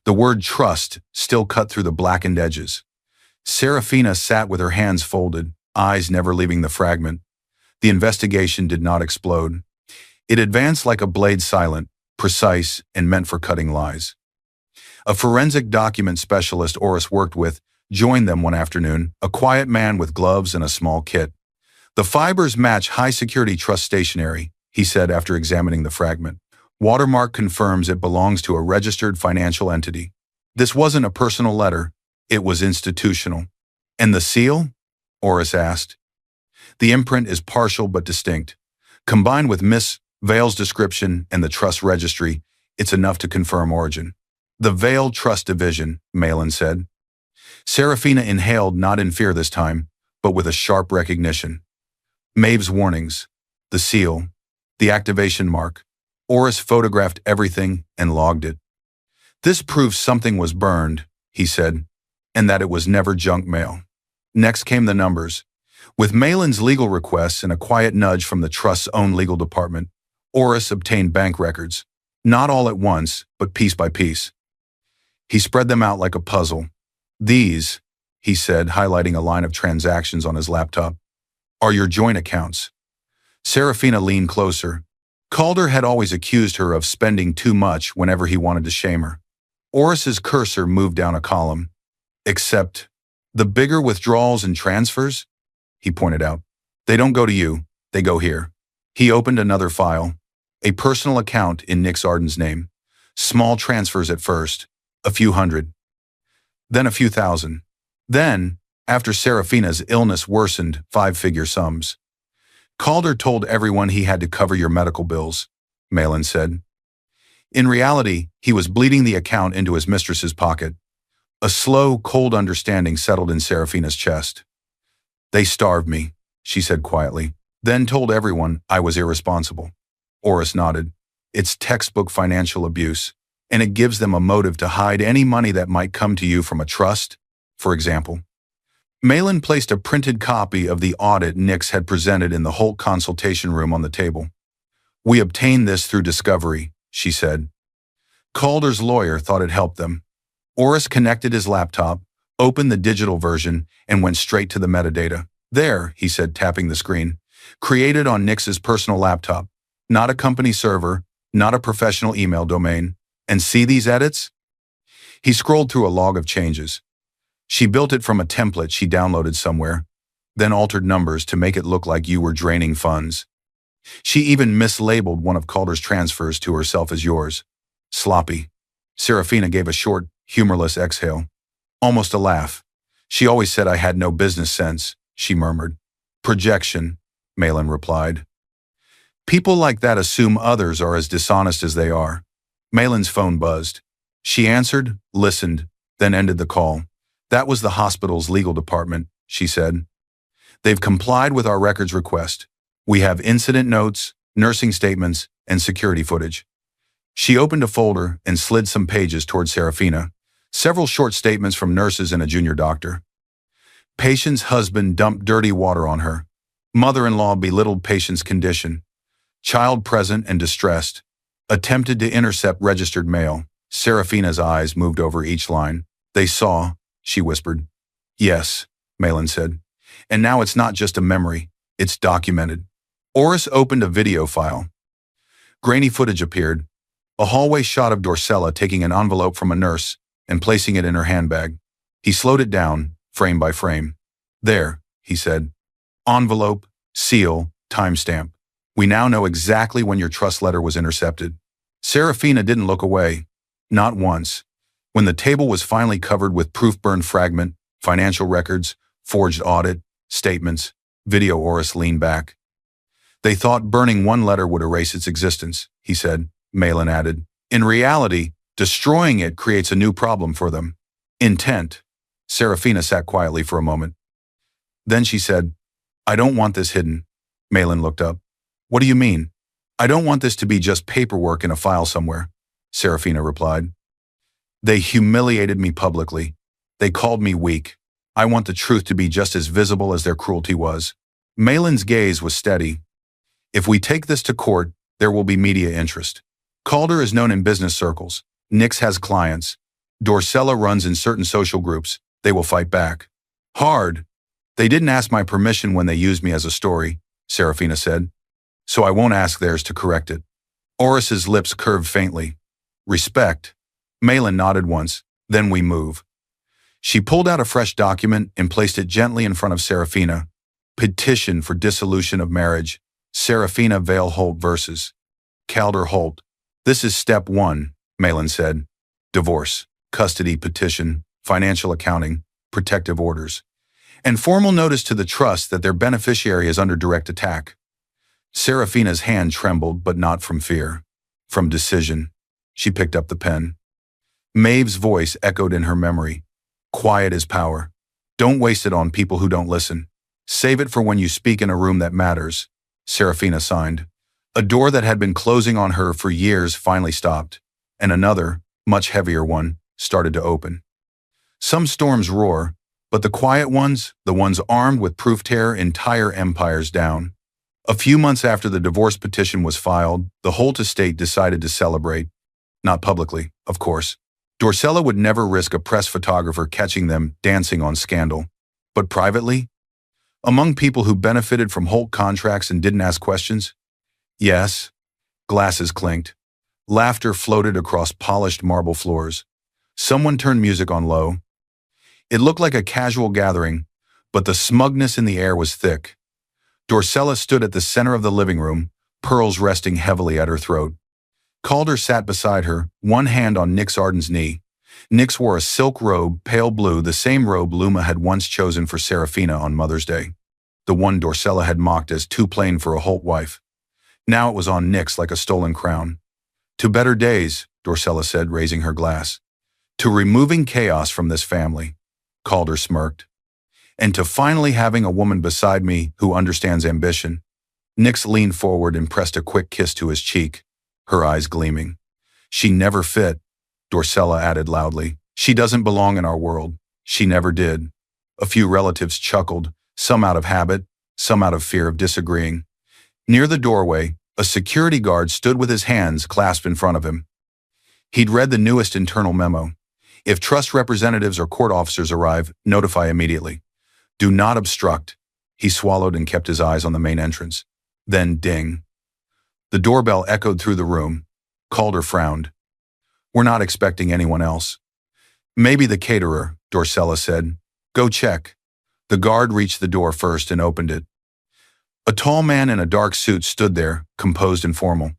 The word trust still cut through the blackened edges. Serafina sat with her hands folded, eyes never leaving the fragment. The investigation did not explode. It advanced like a blade, silent, precise, and meant for cutting lies. A forensic document specialist Oris worked with joined them one afternoon, a quiet man with gloves and a small kit. "The fibers match high-security trust stationery," he said after examining the fragment. "Watermark confirms it belongs to a registered financial entity. This wasn't a personal letter, it was institutional." "And the seal?" Oris asked. "The imprint is partial but distinct. Combined with Miss Vale's description and the trust registry, it's enough to confirm origin." "The Vale Trust Division," Malin said. Serafina inhaled, not in fear this time, but with a sharp recognition. Maeve's warnings, the seal, the activation mark. Oris photographed everything and logged it. "This proves something was burned," he said, "and that it was never junk mail." Next came the numbers. With Malin's legal requests and a quiet nudge from the trust's own legal department, Oris obtained bank records. Not all at once, but piece by piece. He spread them out like a puzzle. These, he said, highlighting a line of transactions on his laptop, are your joint accounts. Serafina leaned closer. Calder had always accused her of spending too much whenever he wanted to shame her. Oris's cursor moved down a column. Except the bigger withdrawals and transfers, he pointed out. They don't go to you, they go here. He opened another file, a personal account in Nick Arden's name. Small transfers at first, a few hundred, then a few thousand. Then, after Serafina's illness worsened, five-figure sums. Calder told everyone he had to cover your medical bills, Malin said. In reality, he was bleeding the account into his mistress's pocket. A slow, cold understanding settled in Serafina's chest. They starved me, she said quietly, then told everyone I was irresponsible. Oris nodded. It's textbook financial abuse, and it gives them a motive to hide any money that might come to you from a trust, for example. Malin placed a printed copy of the audit Nix had presented in the Holt consultation room on the table. We obtained this through discovery, she said. Calder's lawyer thought it helped them. Oris connected his laptop, opened the digital version, and went straight to the metadata. There, he said, tapping the screen. Created on Nix's personal laptop. Not a company server, not a professional email domain. And see these edits? He scrolled through a log of changes. She built it from a template she downloaded somewhere, then altered numbers to make it look like you were draining funds. She even mislabeled one of Calder's transfers to herself as yours. Sloppy. Serafina gave a short, humorless exhale. Almost a laugh. She always said I had no business sense, she murmured. Projection, Malin replied. People like that assume others are as dishonest as they are. Malin's phone buzzed. She answered, listened, then ended the call. That was the hospital's legal department, she said. They've complied with our records request. We have incident notes, nursing statements, and security footage. She opened a folder and slid some pages toward Serafina, several short statements from nurses and a junior doctor. Patient's husband dumped dirty water on her. Mother-in-law belittled patient's condition. Child present and distressed. Attempted to intercept registered mail. Serafina's eyes moved over each line. They saw, she whispered. Yes, Malin said. And now it's not just a memory, it's documented. Oris opened a video file. Grainy footage appeared. A hallway shot of Dorcella taking an envelope from a nurse and placing it in her handbag. He slowed it down, frame by frame. There, he said. Envelope, seal, timestamp. We now know exactly when your trust letter was intercepted. Serafina didn't look away. Not once. When the table was finally covered with proof-burned fragment, financial records, forged audit, statements, video, Oris leaned back. They thought burning one letter would erase its existence, he said. Malin added. In reality, destroying it creates a new problem for them. Intent. Serafina sat quietly for a moment. Then she said, I don't want this hidden. Malin looked up. What do you mean? I don't want this to be just paperwork in a file somewhere, Serafina replied. They humiliated me publicly. They called me weak. I want the truth to be just as visible as their cruelty was. Malin's gaze was steady. If we take this to court, there will be media interest. Calder is known in business circles. Nix has clients. Dorcella runs in certain social groups. They will fight back. Hard. They didn't ask my permission when they used me as a story, Serafina said. So I won't ask theirs to correct it. Oris's lips curved faintly. Respect. Malin nodded once. Then we move. She pulled out a fresh document and placed it gently in front of Serafina. Petition for dissolution of marriage. Serafina Vale Holt versus Calder Holt. This is step 1, Malin said. Divorce, custody petition, financial accounting, protective orders, and formal notice to the trust that their beneficiary is under direct attack. Serafina's hand trembled, but not from fear. From decision. She picked up the pen. Maeve's voice echoed in her memory. Quiet is power. Don't waste it on people who don't listen. Save it for when you speak in a room that matters. Serafina signed. A door that had been closing on her for years finally stopped, and another, much heavier one, started to open. Some storms roar, but the quiet ones, the ones armed with proof, tear entire empires down. A few months after the divorce petition was filed, the Holt estate decided to celebrate. Not publicly, of course. Dorsella would never risk a press photographer catching them dancing on scandal. But privately? Among people who benefited from Holt contracts and didn't ask questions? Yes. Glasses clinked. Laughter floated across polished marble floors. Someone turned music on low. It looked like a casual gathering, but the smugness in the air was thick. Dorsella stood at the center of the living room, pearls resting heavily at her throat. Calder sat beside her, one hand on Nix Arden's knee. Nix wore a silk robe, pale blue, the same robe Luma had once chosen for Serafina on Mother's Day. The one Dorsella had mocked as too plain for a Holt wife. Now it was on Nix like a stolen crown. To better days, Dorsella said, raising her glass. To removing chaos from this family, Calder smirked. And to finally having a woman beside me who understands ambition. Nix leaned forward and pressed a quick kiss to his cheek, her eyes gleaming. She never fit, Dorsella added loudly. She doesn't belong in our world. She never did. A few relatives chuckled, some out of habit, some out of fear of disagreeing. Near the doorway, a security guard stood with his hands clasped in front of him. He'd read the newest internal memo. If trust representatives or court officers arrive, notify immediately. Do not obstruct. He swallowed and kept his eyes on the main entrance. Then ding. The doorbell echoed through the room. Calder frowned. We're not expecting anyone else. Maybe the caterer, Dorsella said. Go check. The guard reached the door first and opened it. A tall man in a dark suit stood there, composed and formal.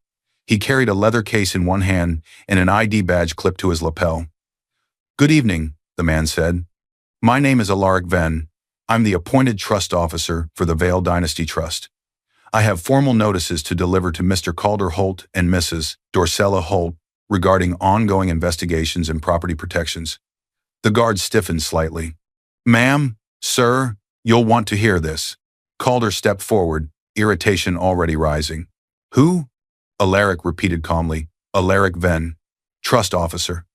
He carried a leather case in one hand and an ID badge clipped to his lapel. Good evening, the man said. My name is Alaric Venn. I'm the appointed trust officer for the Vale Dynasty Trust. I have formal notices to deliver to Mr. Calder Holt and Mrs. Dorsella Holt regarding ongoing investigations and property protections. The guard stiffened slightly. Ma'am, sir, you'll want to hear this. Calder stepped forward, irritation already rising. Who? Alaric repeated calmly. Alaric Venn, trust officer.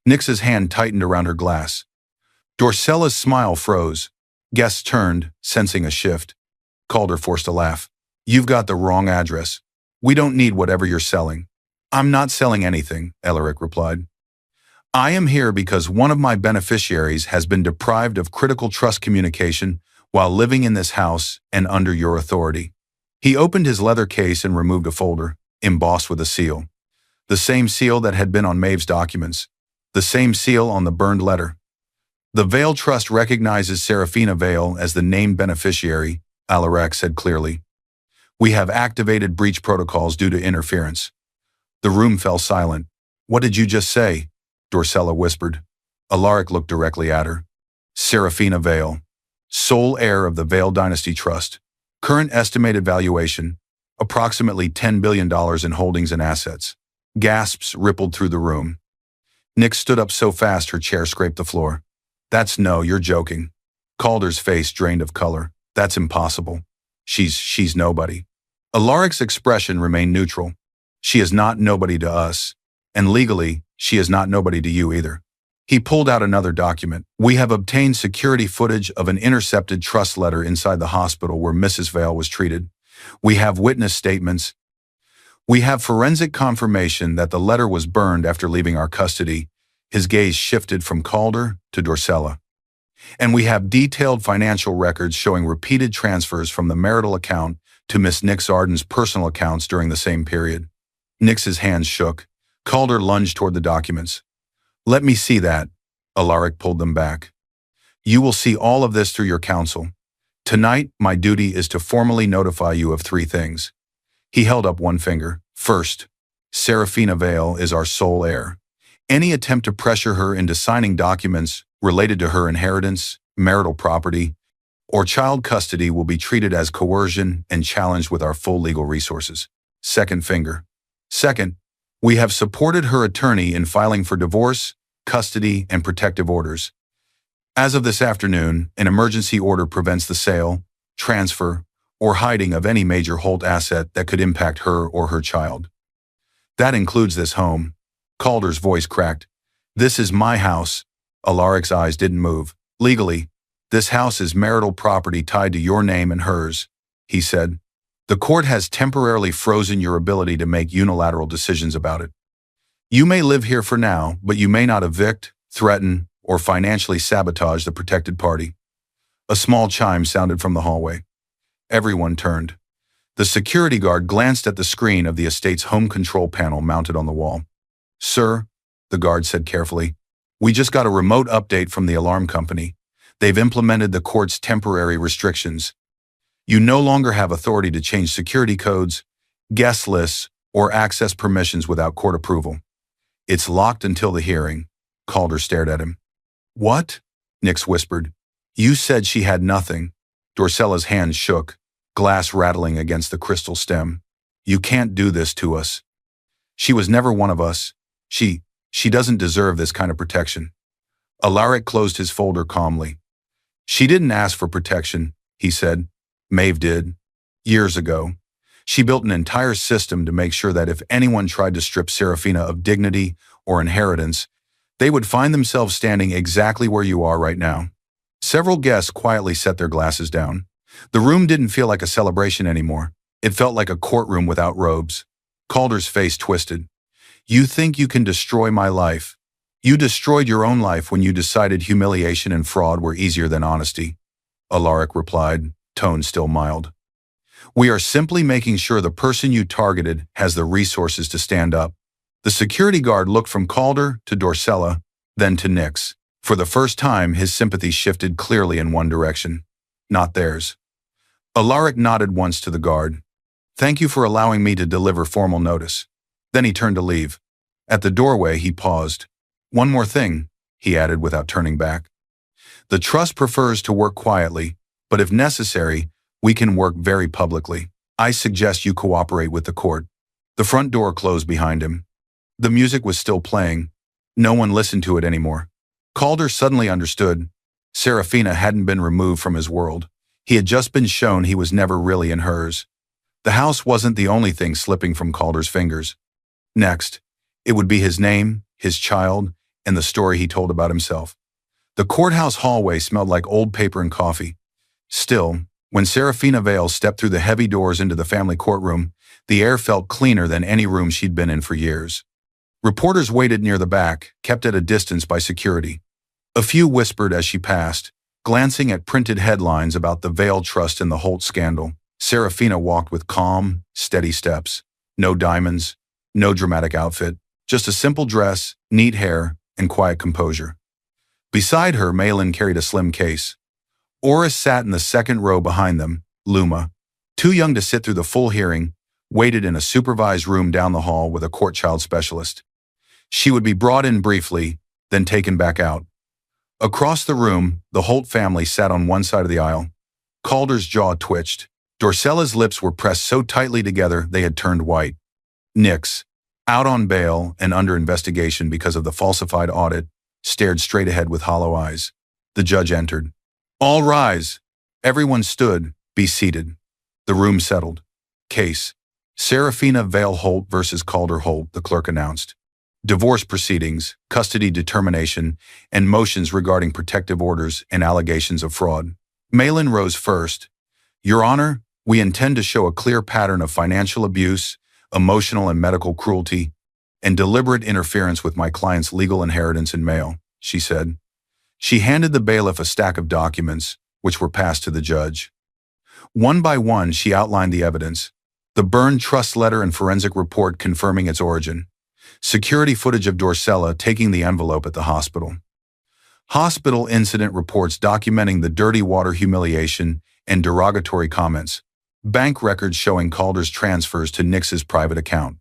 Nix's hand tightened around her glass. Dorsella's smile froze. Guests turned, sensing a shift. Calder forced a laugh. You've got the wrong address. We don't need whatever you're selling. I'm not selling anything, Alaric replied. I am here because one of my beneficiaries has been deprived of critical trust communication while living in this house and under your authority. He opened his leather case and removed a folder, embossed with a seal. The same seal that had been on Maeve's documents. The same seal on the burned letter. The Vale Trust recognizes Serafina Vale as the named beneficiary, Alaric said clearly. We have activated breach protocols due to interference. The room fell silent. What did you just say? Dorsella whispered. Alaric looked directly at her. Serafina Vale, sole heir of the Vale Dynasty Trust. Current estimated valuation, approximately $10 billion in holdings and assets. Gasps rippled through the room. Nix stood up so fast her chair scraped the floor. That's no, you're joking. Calder's face drained of color. That's impossible. She's nobody. Alaric's expression remained neutral. She is not nobody to us. And legally, she is not nobody to you either. He pulled out another document. We have obtained security footage of an intercepted trust letter inside the hospital where Mrs. Vale was treated. We have witness statements. We have forensic confirmation that the letter was burned after leaving our custody. His gaze shifted from Calder to Dorsella. And we have detailed financial records showing repeated transfers from the marital account to Miss Nix Arden's personal accounts during the same period. Nix's hands shook. Calder lunged toward the documents. Let me see that. Alaric pulled them back. You will see all of this through your counsel. Tonight, my duty is to formally notify you of 3 things. He held up one finger. First, Serafina Vale is our sole heir. Any attempt to pressure her into signing documents related to her inheritance, marital property, or child custody will be treated as coercion and challenged with our full legal resources. Second finger. Second, we have supported her attorney in filing for divorce, custody, and protective orders. As of this afternoon, an emergency order prevents the sale, transfer, or hiding of any major Holt asset that could impact her or her child. That includes this home. Calder's voice cracked. This is my house. Alaric's eyes didn't move. Legally, this house is marital property tied to your name and hers, he said. The court has temporarily frozen your ability to make unilateral decisions about it. You may live here for now, but you may not evict, threaten, or financially sabotage the protected party. A small chime sounded from the hallway. Everyone turned. The security guard glanced at the screen of the estate's home control panel mounted on the wall. "Sir," the guard said carefully, "we just got a remote update from the alarm company. They've implemented the court's temporary restrictions. You no longer have authority to change security codes, guest lists, or access permissions without court approval. It's locked until the hearing." Calder stared at him. "What?" Nix whispered. "You said she had nothing." Dorcella's hand shook, glass rattling against the crystal stem. "You can't do this to us. She was never one of us. She doesn't deserve this kind of protection." Alaric closed his folder calmly. "She didn't ask for protection," he said. "Maeve did. Years ago. She built an entire system to make sure that if anyone tried to strip Serafina of dignity or inheritance, they would find themselves standing exactly where you are right now." Several guests quietly set their glasses down. The room didn't feel like a celebration anymore. It felt like a courtroom without robes. Calder's face twisted. "You think you can destroy my life? You destroyed your own life when you decided humiliation and fraud were easier than honesty." Alaric replied, tone still mild. "We are simply making sure the person you targeted has the resources to stand up." The security guard looked from Calder to Dorcella, then to Nix. For the first time, his sympathy shifted clearly in one direction, not theirs. Alaric nodded once to the guard. "Thank you for allowing me to deliver formal notice." Then he turned to leave. At the doorway, he paused. "One more thing," he added without turning back. "The trust prefers to work quietly, but if necessary, we can work very publicly. I suggest you cooperate with the court." The front door closed behind him. The music was still playing. No one listened to it anymore. Calder suddenly understood. Serafina hadn't been removed from his world. He had just been shown he was never really in hers. The house wasn't the only thing slipping from Calder's fingers. Next, it would be his name, his child, and the story he told about himself. The courthouse hallway smelled like old paper and coffee. Still, when Serafina Vale stepped through the heavy doors into the family courtroom, the air felt cleaner than any room she'd been in for years. Reporters waited near the back, kept at a distance by security. A few whispered as she passed, glancing at printed headlines about the Vale Trust and the Holt scandal. Serafina walked with calm, steady steps. No diamonds, no dramatic outfit, just a simple dress, neat hair, and quiet composure. Beside her, Malin carried a slim case. Oris sat in the second row behind them. Luma, too young to sit through the full hearing, waited in a supervised room down the hall with a court child specialist. She would be brought in briefly, then taken back out. Across the room, the Holt family sat on one side of the aisle. Calder's jaw twitched. Dorcella's lips were pressed so tightly together they had turned white. Nix, out on bail and under investigation because of the falsified audit, stared straight ahead with hollow eyes. The judge entered. "All rise." Everyone stood. "Be seated." The room settled. "Case: Serafina Vale Holt versus Calder Holt," the clerk announced. "Divorce proceedings, custody determination, and motions regarding protective orders and allegations of fraud." Malin rose first. "Your Honor, we intend to show a clear pattern of financial abuse, emotional and medical cruelty, and deliberate interference with my client's legal inheritance and mail," she said. She handed the bailiff a stack of documents, which were passed to the judge. One by one, she outlined the evidence. The burned trust letter and forensic report confirming its origin. Security footage of Dorcella taking the envelope at the hospital. Hospital incident reports documenting the dirty water humiliation and derogatory comments. Bank records showing Calder's transfers to Nix's private account.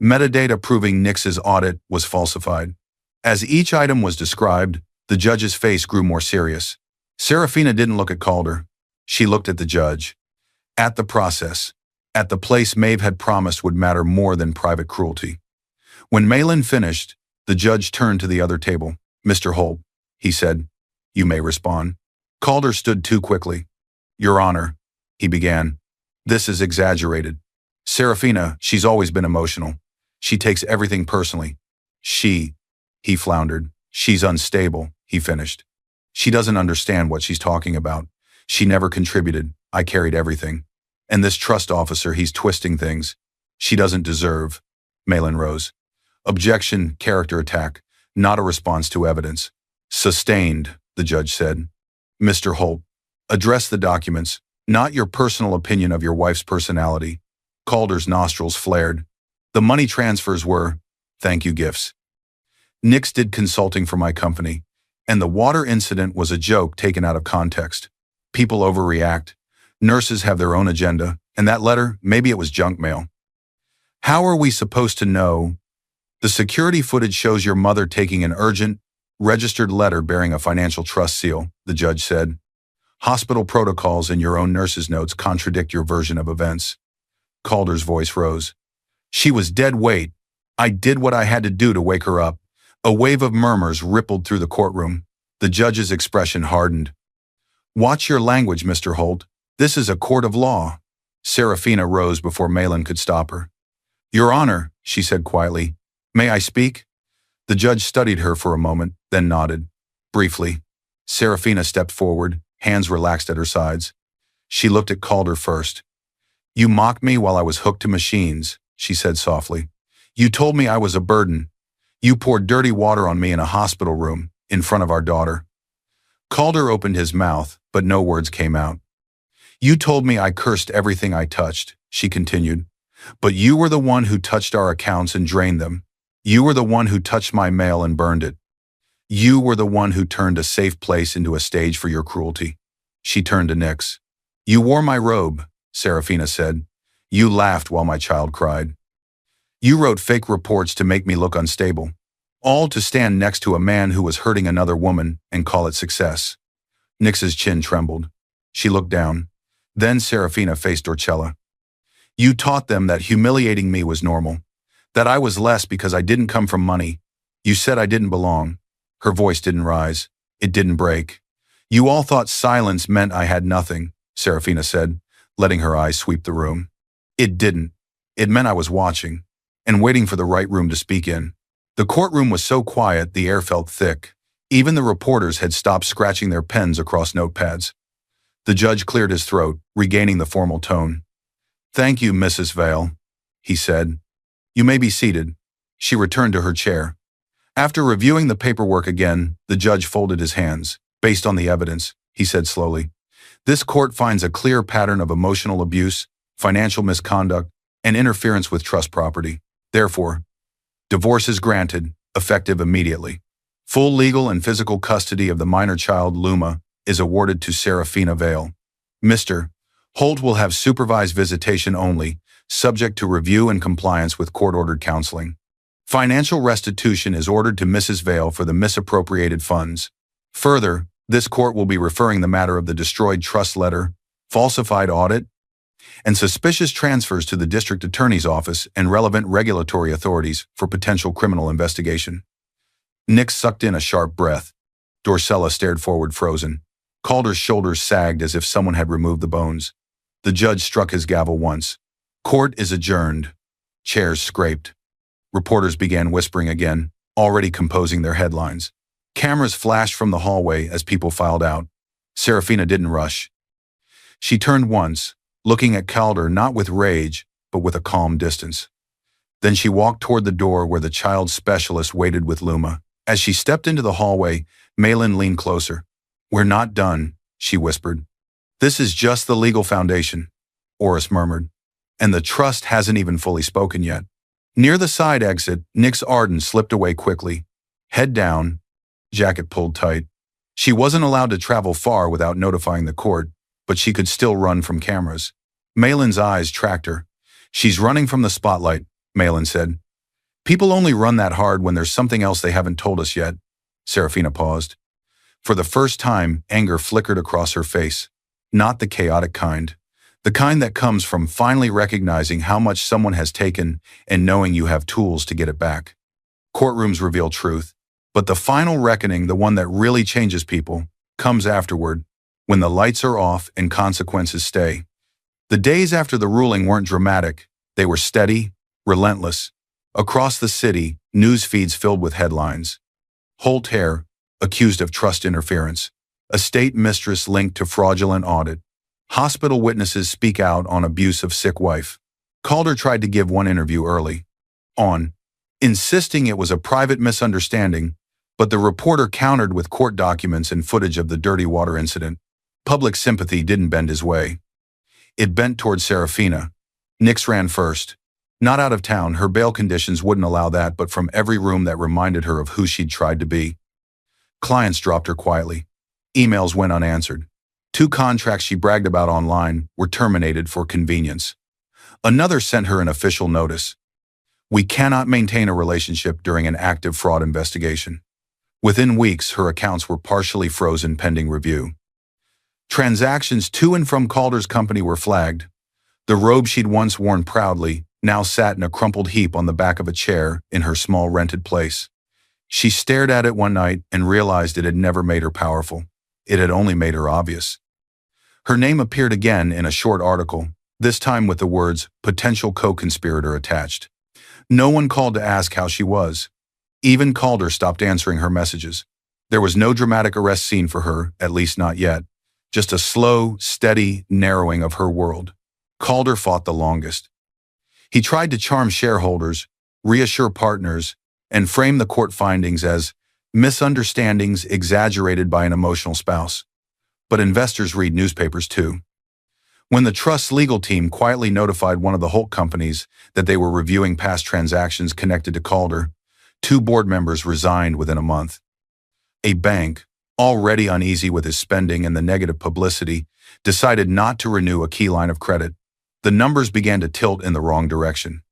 Metadata proving Nix's audit was falsified. As each item was described, the judge's face grew more serious. Serafina didn't look at Calder. She looked at the judge. At the process. At the place Maeve had promised would matter more than private cruelty. When Malin finished, the judge turned to the other table. "Mr. Holt," he said, "you may respond." Calder stood too quickly. "Your Honor," he began, "this is exaggerated. Serafina, she's always been emotional. She takes everything personally. He floundered. "She's unstable," he finished. "She doesn't understand what she's talking about. She never contributed. I carried everything. And this trust officer, he's twisting things. She doesn't deserve." Malin rose. Objection, character attack, not a response to evidence. Sustained, the judge said. Mr. Holt, address the documents, not your personal opinion of your wife's personality. Calder's nostrils flared. The money transfers were, thank you gifts. Nix did consulting for my company, and the water incident was a joke taken out of context. People overreact. Nurses have their own agenda, and that letter, maybe it was junk mail. How are we supposed to know? The security footage shows your mother taking an urgent, registered letter bearing a financial trust seal, the judge said. Hospital protocols and your own nurse's notes contradict your version of events. Calder's voice rose. She was dead weight. I did what I had to do to wake her up. A wave of murmurs rippled through the courtroom. The judge's expression hardened. Watch your language, Mr. Holt. This is a court of law. Serafina rose before Malin could stop her. Your Honor, she said quietly, may I speak? The judge studied her for a moment, then nodded. Briefly, Serafina stepped forward, hands relaxed at her sides. She looked at Calder first. You mocked me while I was hooked to machines, she said softly. You told me I was a burden. You poured dirty water on me in a hospital room, in front of our daughter. Calder opened his mouth, but no words came out. You told me I cursed everything I touched, she continued. But you were the one who touched our accounts and drained them. You were the one who touched my mail and burned it. You were the one who turned a safe place into a stage for your cruelty. She turned to Nix. You wore my robe, Serafina said. You laughed while my child cried. You wrote fake reports to make me look unstable, all to stand next to a man who was hurting another woman and call it success. Nix's chin trembled. She looked down. Then Serafina faced Dorcella. You taught them that humiliating me was normal, that I was less because I didn't come from money. You said I didn't belong. Her voice didn't rise. It didn't break. You all thought silence meant I had nothing, Serafina said, letting her eyes sweep the room. It didn't. It meant I was watching, and waiting for the right room to speak in. The courtroom was so quiet the air felt thick. Even the reporters had stopped scratching their pens across notepads. The judge cleared his throat, regaining the formal tone. Thank you, Mrs. Vale, he said. You may be seated. She returned to her chair. After reviewing the paperwork again, the judge folded his hands. Based on the evidence, he said slowly, this court finds a clear pattern of emotional abuse, financial misconduct, and interference with trust property. Therefore, divorce is granted, effective immediately. Full legal and physical custody of the minor child, Luma, is awarded to Serafina Vale. Mr. Holt will have supervised visitation only, subject to review and compliance with court-ordered counseling. Financial restitution is ordered to Mrs. Vale for the misappropriated funds. Further, this court will be referring the matter of the destroyed trust letter, falsified audit, and suspicious transfers to the district attorney's office and relevant regulatory authorities for potential criminal investigation. Nix sucked in a sharp breath. Dorcella stared forward frozen. Calder's shoulders sagged as if someone had removed the bones. The judge struck his gavel once. Court is adjourned. Chairs scraped. Reporters began whispering again, already composing their headlines. Cameras flashed from the hallway as people filed out. Serafina didn't rush. She turned once, looking at Calder not with rage, but with a calm distance. Then she walked toward the door where the child specialist waited with Luma. As she stepped into the hallway, Malin leaned closer. We're not done, she whispered. This is just the legal foundation, Oris murmured. And the trust hasn't even fully spoken yet. Near the side exit, Nix Arden slipped away quickly. Head down, jacket pulled tight. She wasn't allowed to travel far without notifying the court, but she could still run from cameras. Malin's eyes tracked her. She's running from the spotlight, Malin said. People only run that hard when there's something else they haven't told us yet. Serafina paused. For the first time, anger flickered across her face. Not the chaotic kind. The kind that comes from finally recognizing how much someone has taken and knowing you have tools to get it back. Courtrooms reveal truth, but the final reckoning, the one that really changes people, comes afterward, when the lights are off and consequences stay. The days after the ruling weren't dramatic. They were steady, relentless. Across the city, news feeds filled with headlines. Holt Hare, accused of trust interference. Estate mistress linked to fraudulent audit. Hospital witnesses speak out on abuse of sick wife. Calder tried to give one interview early on, insisting it was a private misunderstanding, but the reporter countered with court documents and footage of the dirty water incident. Public sympathy didn't bend his way. It bent toward Serafina. Nix ran first. Not out of town, her bail conditions wouldn't allow that, but from every room that reminded her of who she'd tried to be. Clients dropped her quietly. Emails went unanswered. 2 contracts she bragged about online were terminated for convenience. Another sent her an official notice. We cannot maintain a relationship during an active fraud investigation. Within weeks, her accounts were partially frozen pending review. Transactions to and from Calder's company were flagged. The robe she'd once worn proudly now sat in a crumpled heap on the back of a chair in her small rented place. She stared at it one night and realized it had never made her powerful. It had only made her obvious. Her name appeared again in a short article, this time with the words "potential co-conspirator" attached. No one called to ask how she was. Even Calder stopped answering her messages. There was no dramatic arrest scene for her, at least not yet. Just a slow, steady narrowing of her world. Calder fought the longest. He tried to charm shareholders, reassure partners, and frame the court findings as misunderstandings exaggerated by an emotional spouse. But investors read newspapers too. When the trust's legal team quietly notified one of the Holt companies that they were reviewing past transactions connected to Calder, 2 board members resigned within a month. A bank, already uneasy with his spending and the negative publicity, decided not to renew a key line of credit. The numbers began to tilt in the wrong direction.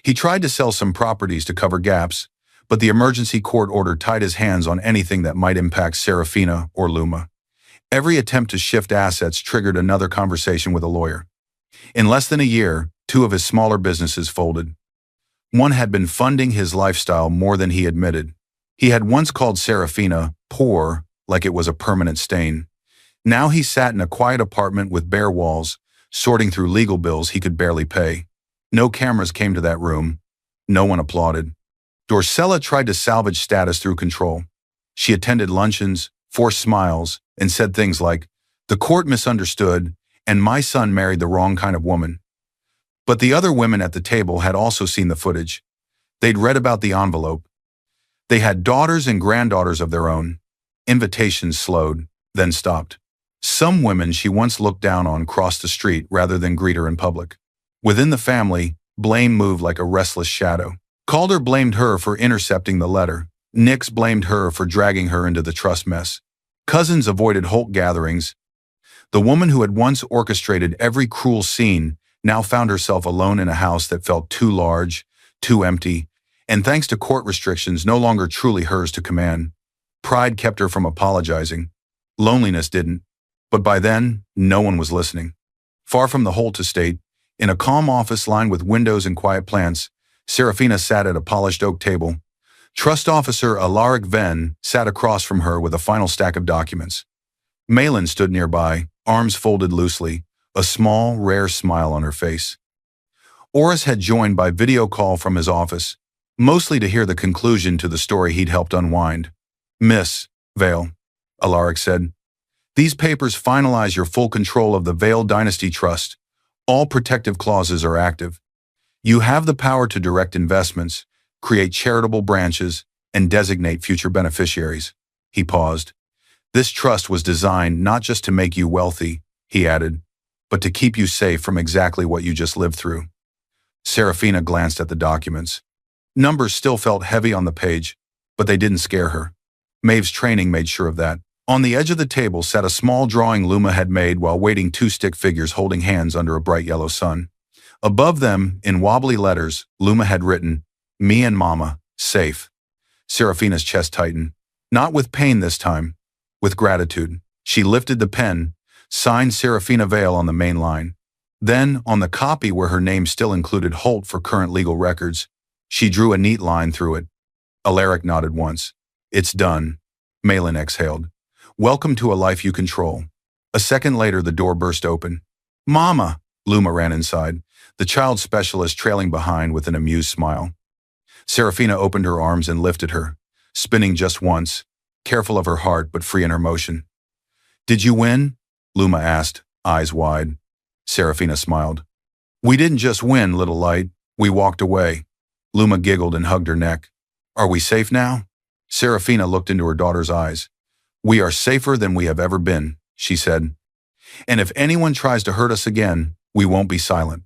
He tried to sell some properties to cover gaps, but the emergency court order tied his hands on anything that might impact Serafina or Luma. Every attempt to shift assets triggered another conversation with a lawyer. In less than a year, 2 of his smaller businesses folded. One had been funding his lifestyle more than he admitted. He had once called Serafina poor, like it was a permanent stain. Now he sat in a quiet apartment with bare walls, sorting through legal bills he could barely pay. No cameras came to that room. No one applauded. Dorcella tried to salvage status through control. She attended luncheons, forced smiles, and said things like, "The court misunderstood, and my son married the wrong kind of woman." But the other women at the table had also seen the footage. They'd read about the envelope. They had daughters and granddaughters of their own. Invitations slowed, then stopped. Some women she once looked down on crossed the street rather than greet her in public. Within the family, blame moved like a restless shadow. Calder blamed her for intercepting the letter. Nix blamed her for dragging her into the trust mess. Cousins avoided Holt gatherings. The woman who had once orchestrated every cruel scene now found herself alone in a house that felt too large, too empty, and thanks to court restrictions no longer truly hers to command. Pride kept her from apologizing. Loneliness didn't. But by then, no one was listening. Far from the Holt estate, in a calm office lined with windows and quiet plants, Serafina sat at a polished oak table. Trust officer Alaric Venn sat across from her with a final stack of documents. Malin stood nearby, arms folded loosely, a small, rare smile on her face. Oris had joined by video call from his office, mostly to hear the conclusion to the story he'd helped unwind. "Miss Vale," Alaric said, "these papers finalize your full control of the Vale Dynasty Trust. All protective clauses are active. You have the power to direct investments, create charitable branches, and designate future beneficiaries." He paused. "This trust was designed not just to make you wealthy," he added, "but to keep you safe from exactly what you just lived through." Serafina glanced at the documents. Numbers still felt heavy on the page, but they didn't scare her. Maeve's training made sure of that. On the edge of the table sat a small drawing Luma had made while waiting 2 stick figures holding hands under a bright yellow sun. Above them, in wobbly letters, Luma had written, "Me and Mama, safe." Serafina's chest tightened. Not with pain this time, with gratitude. She lifted the pen, signed Serafina Vale on the main line. Then, on the copy where her name still included Holt for current legal records, she drew a neat line through it. Alaric nodded once. "It's done." Malin exhaled. "Welcome to a life you control." A second later, the door burst open. "Mama!" Luma ran inside, the child specialist trailing behind with an amused smile. Serafina opened her arms and lifted her, spinning just once, careful of her heart but free in her motion. "Did you win?" Luma asked, eyes wide. Serafina smiled. "We didn't just win, little light. We walked away." Luma giggled and hugged her neck. Are we safe now? Serafina looked into her daughter's eyes. We are safer than we have ever been, she said. And if anyone tries to hurt us again, we won't be silent.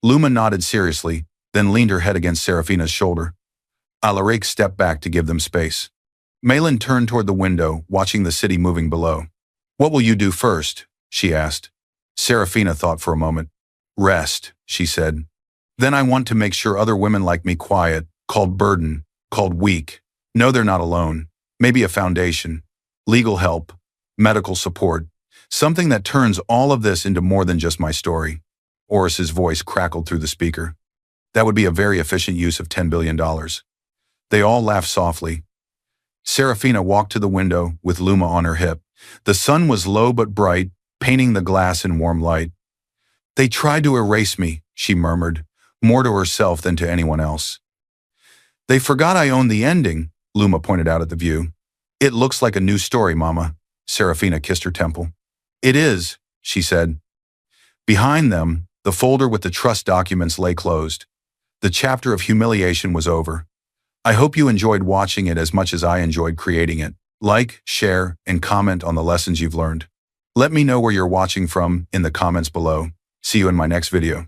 Luma nodded seriously, then leaned her head against Serafina's shoulder. Alaric stepped back to give them space. Malin turned toward the window, watching the city moving below. What will you do first? She asked. Serafina thought for a moment. Rest, she said. Then I want to make sure other women like me quiet, called burden, called weak, know they're not alone. Maybe a foundation, legal help, medical support, something that turns all of this into more than just my story. Oris's voice crackled through the speaker. That would be a very efficient use of $10 billion. They all laughed softly. Serafina walked to the window with Luma on her hip. The sun was low but bright, painting the glass in warm light. They tried to erase me, she murmured, more to herself than to anyone else. They forgot I owned the ending, Luma pointed out at the view. It looks like a new story, Mama. Serafina kissed her temple. It is, she said. Behind them, the folder with the trust documents lay closed. The chapter of humiliation was over. I hope you enjoyed watching it as much as I enjoyed creating it. Like, share, and comment on the lessons you've learned. Let me know where you're watching from in the comments below. See you in my next video.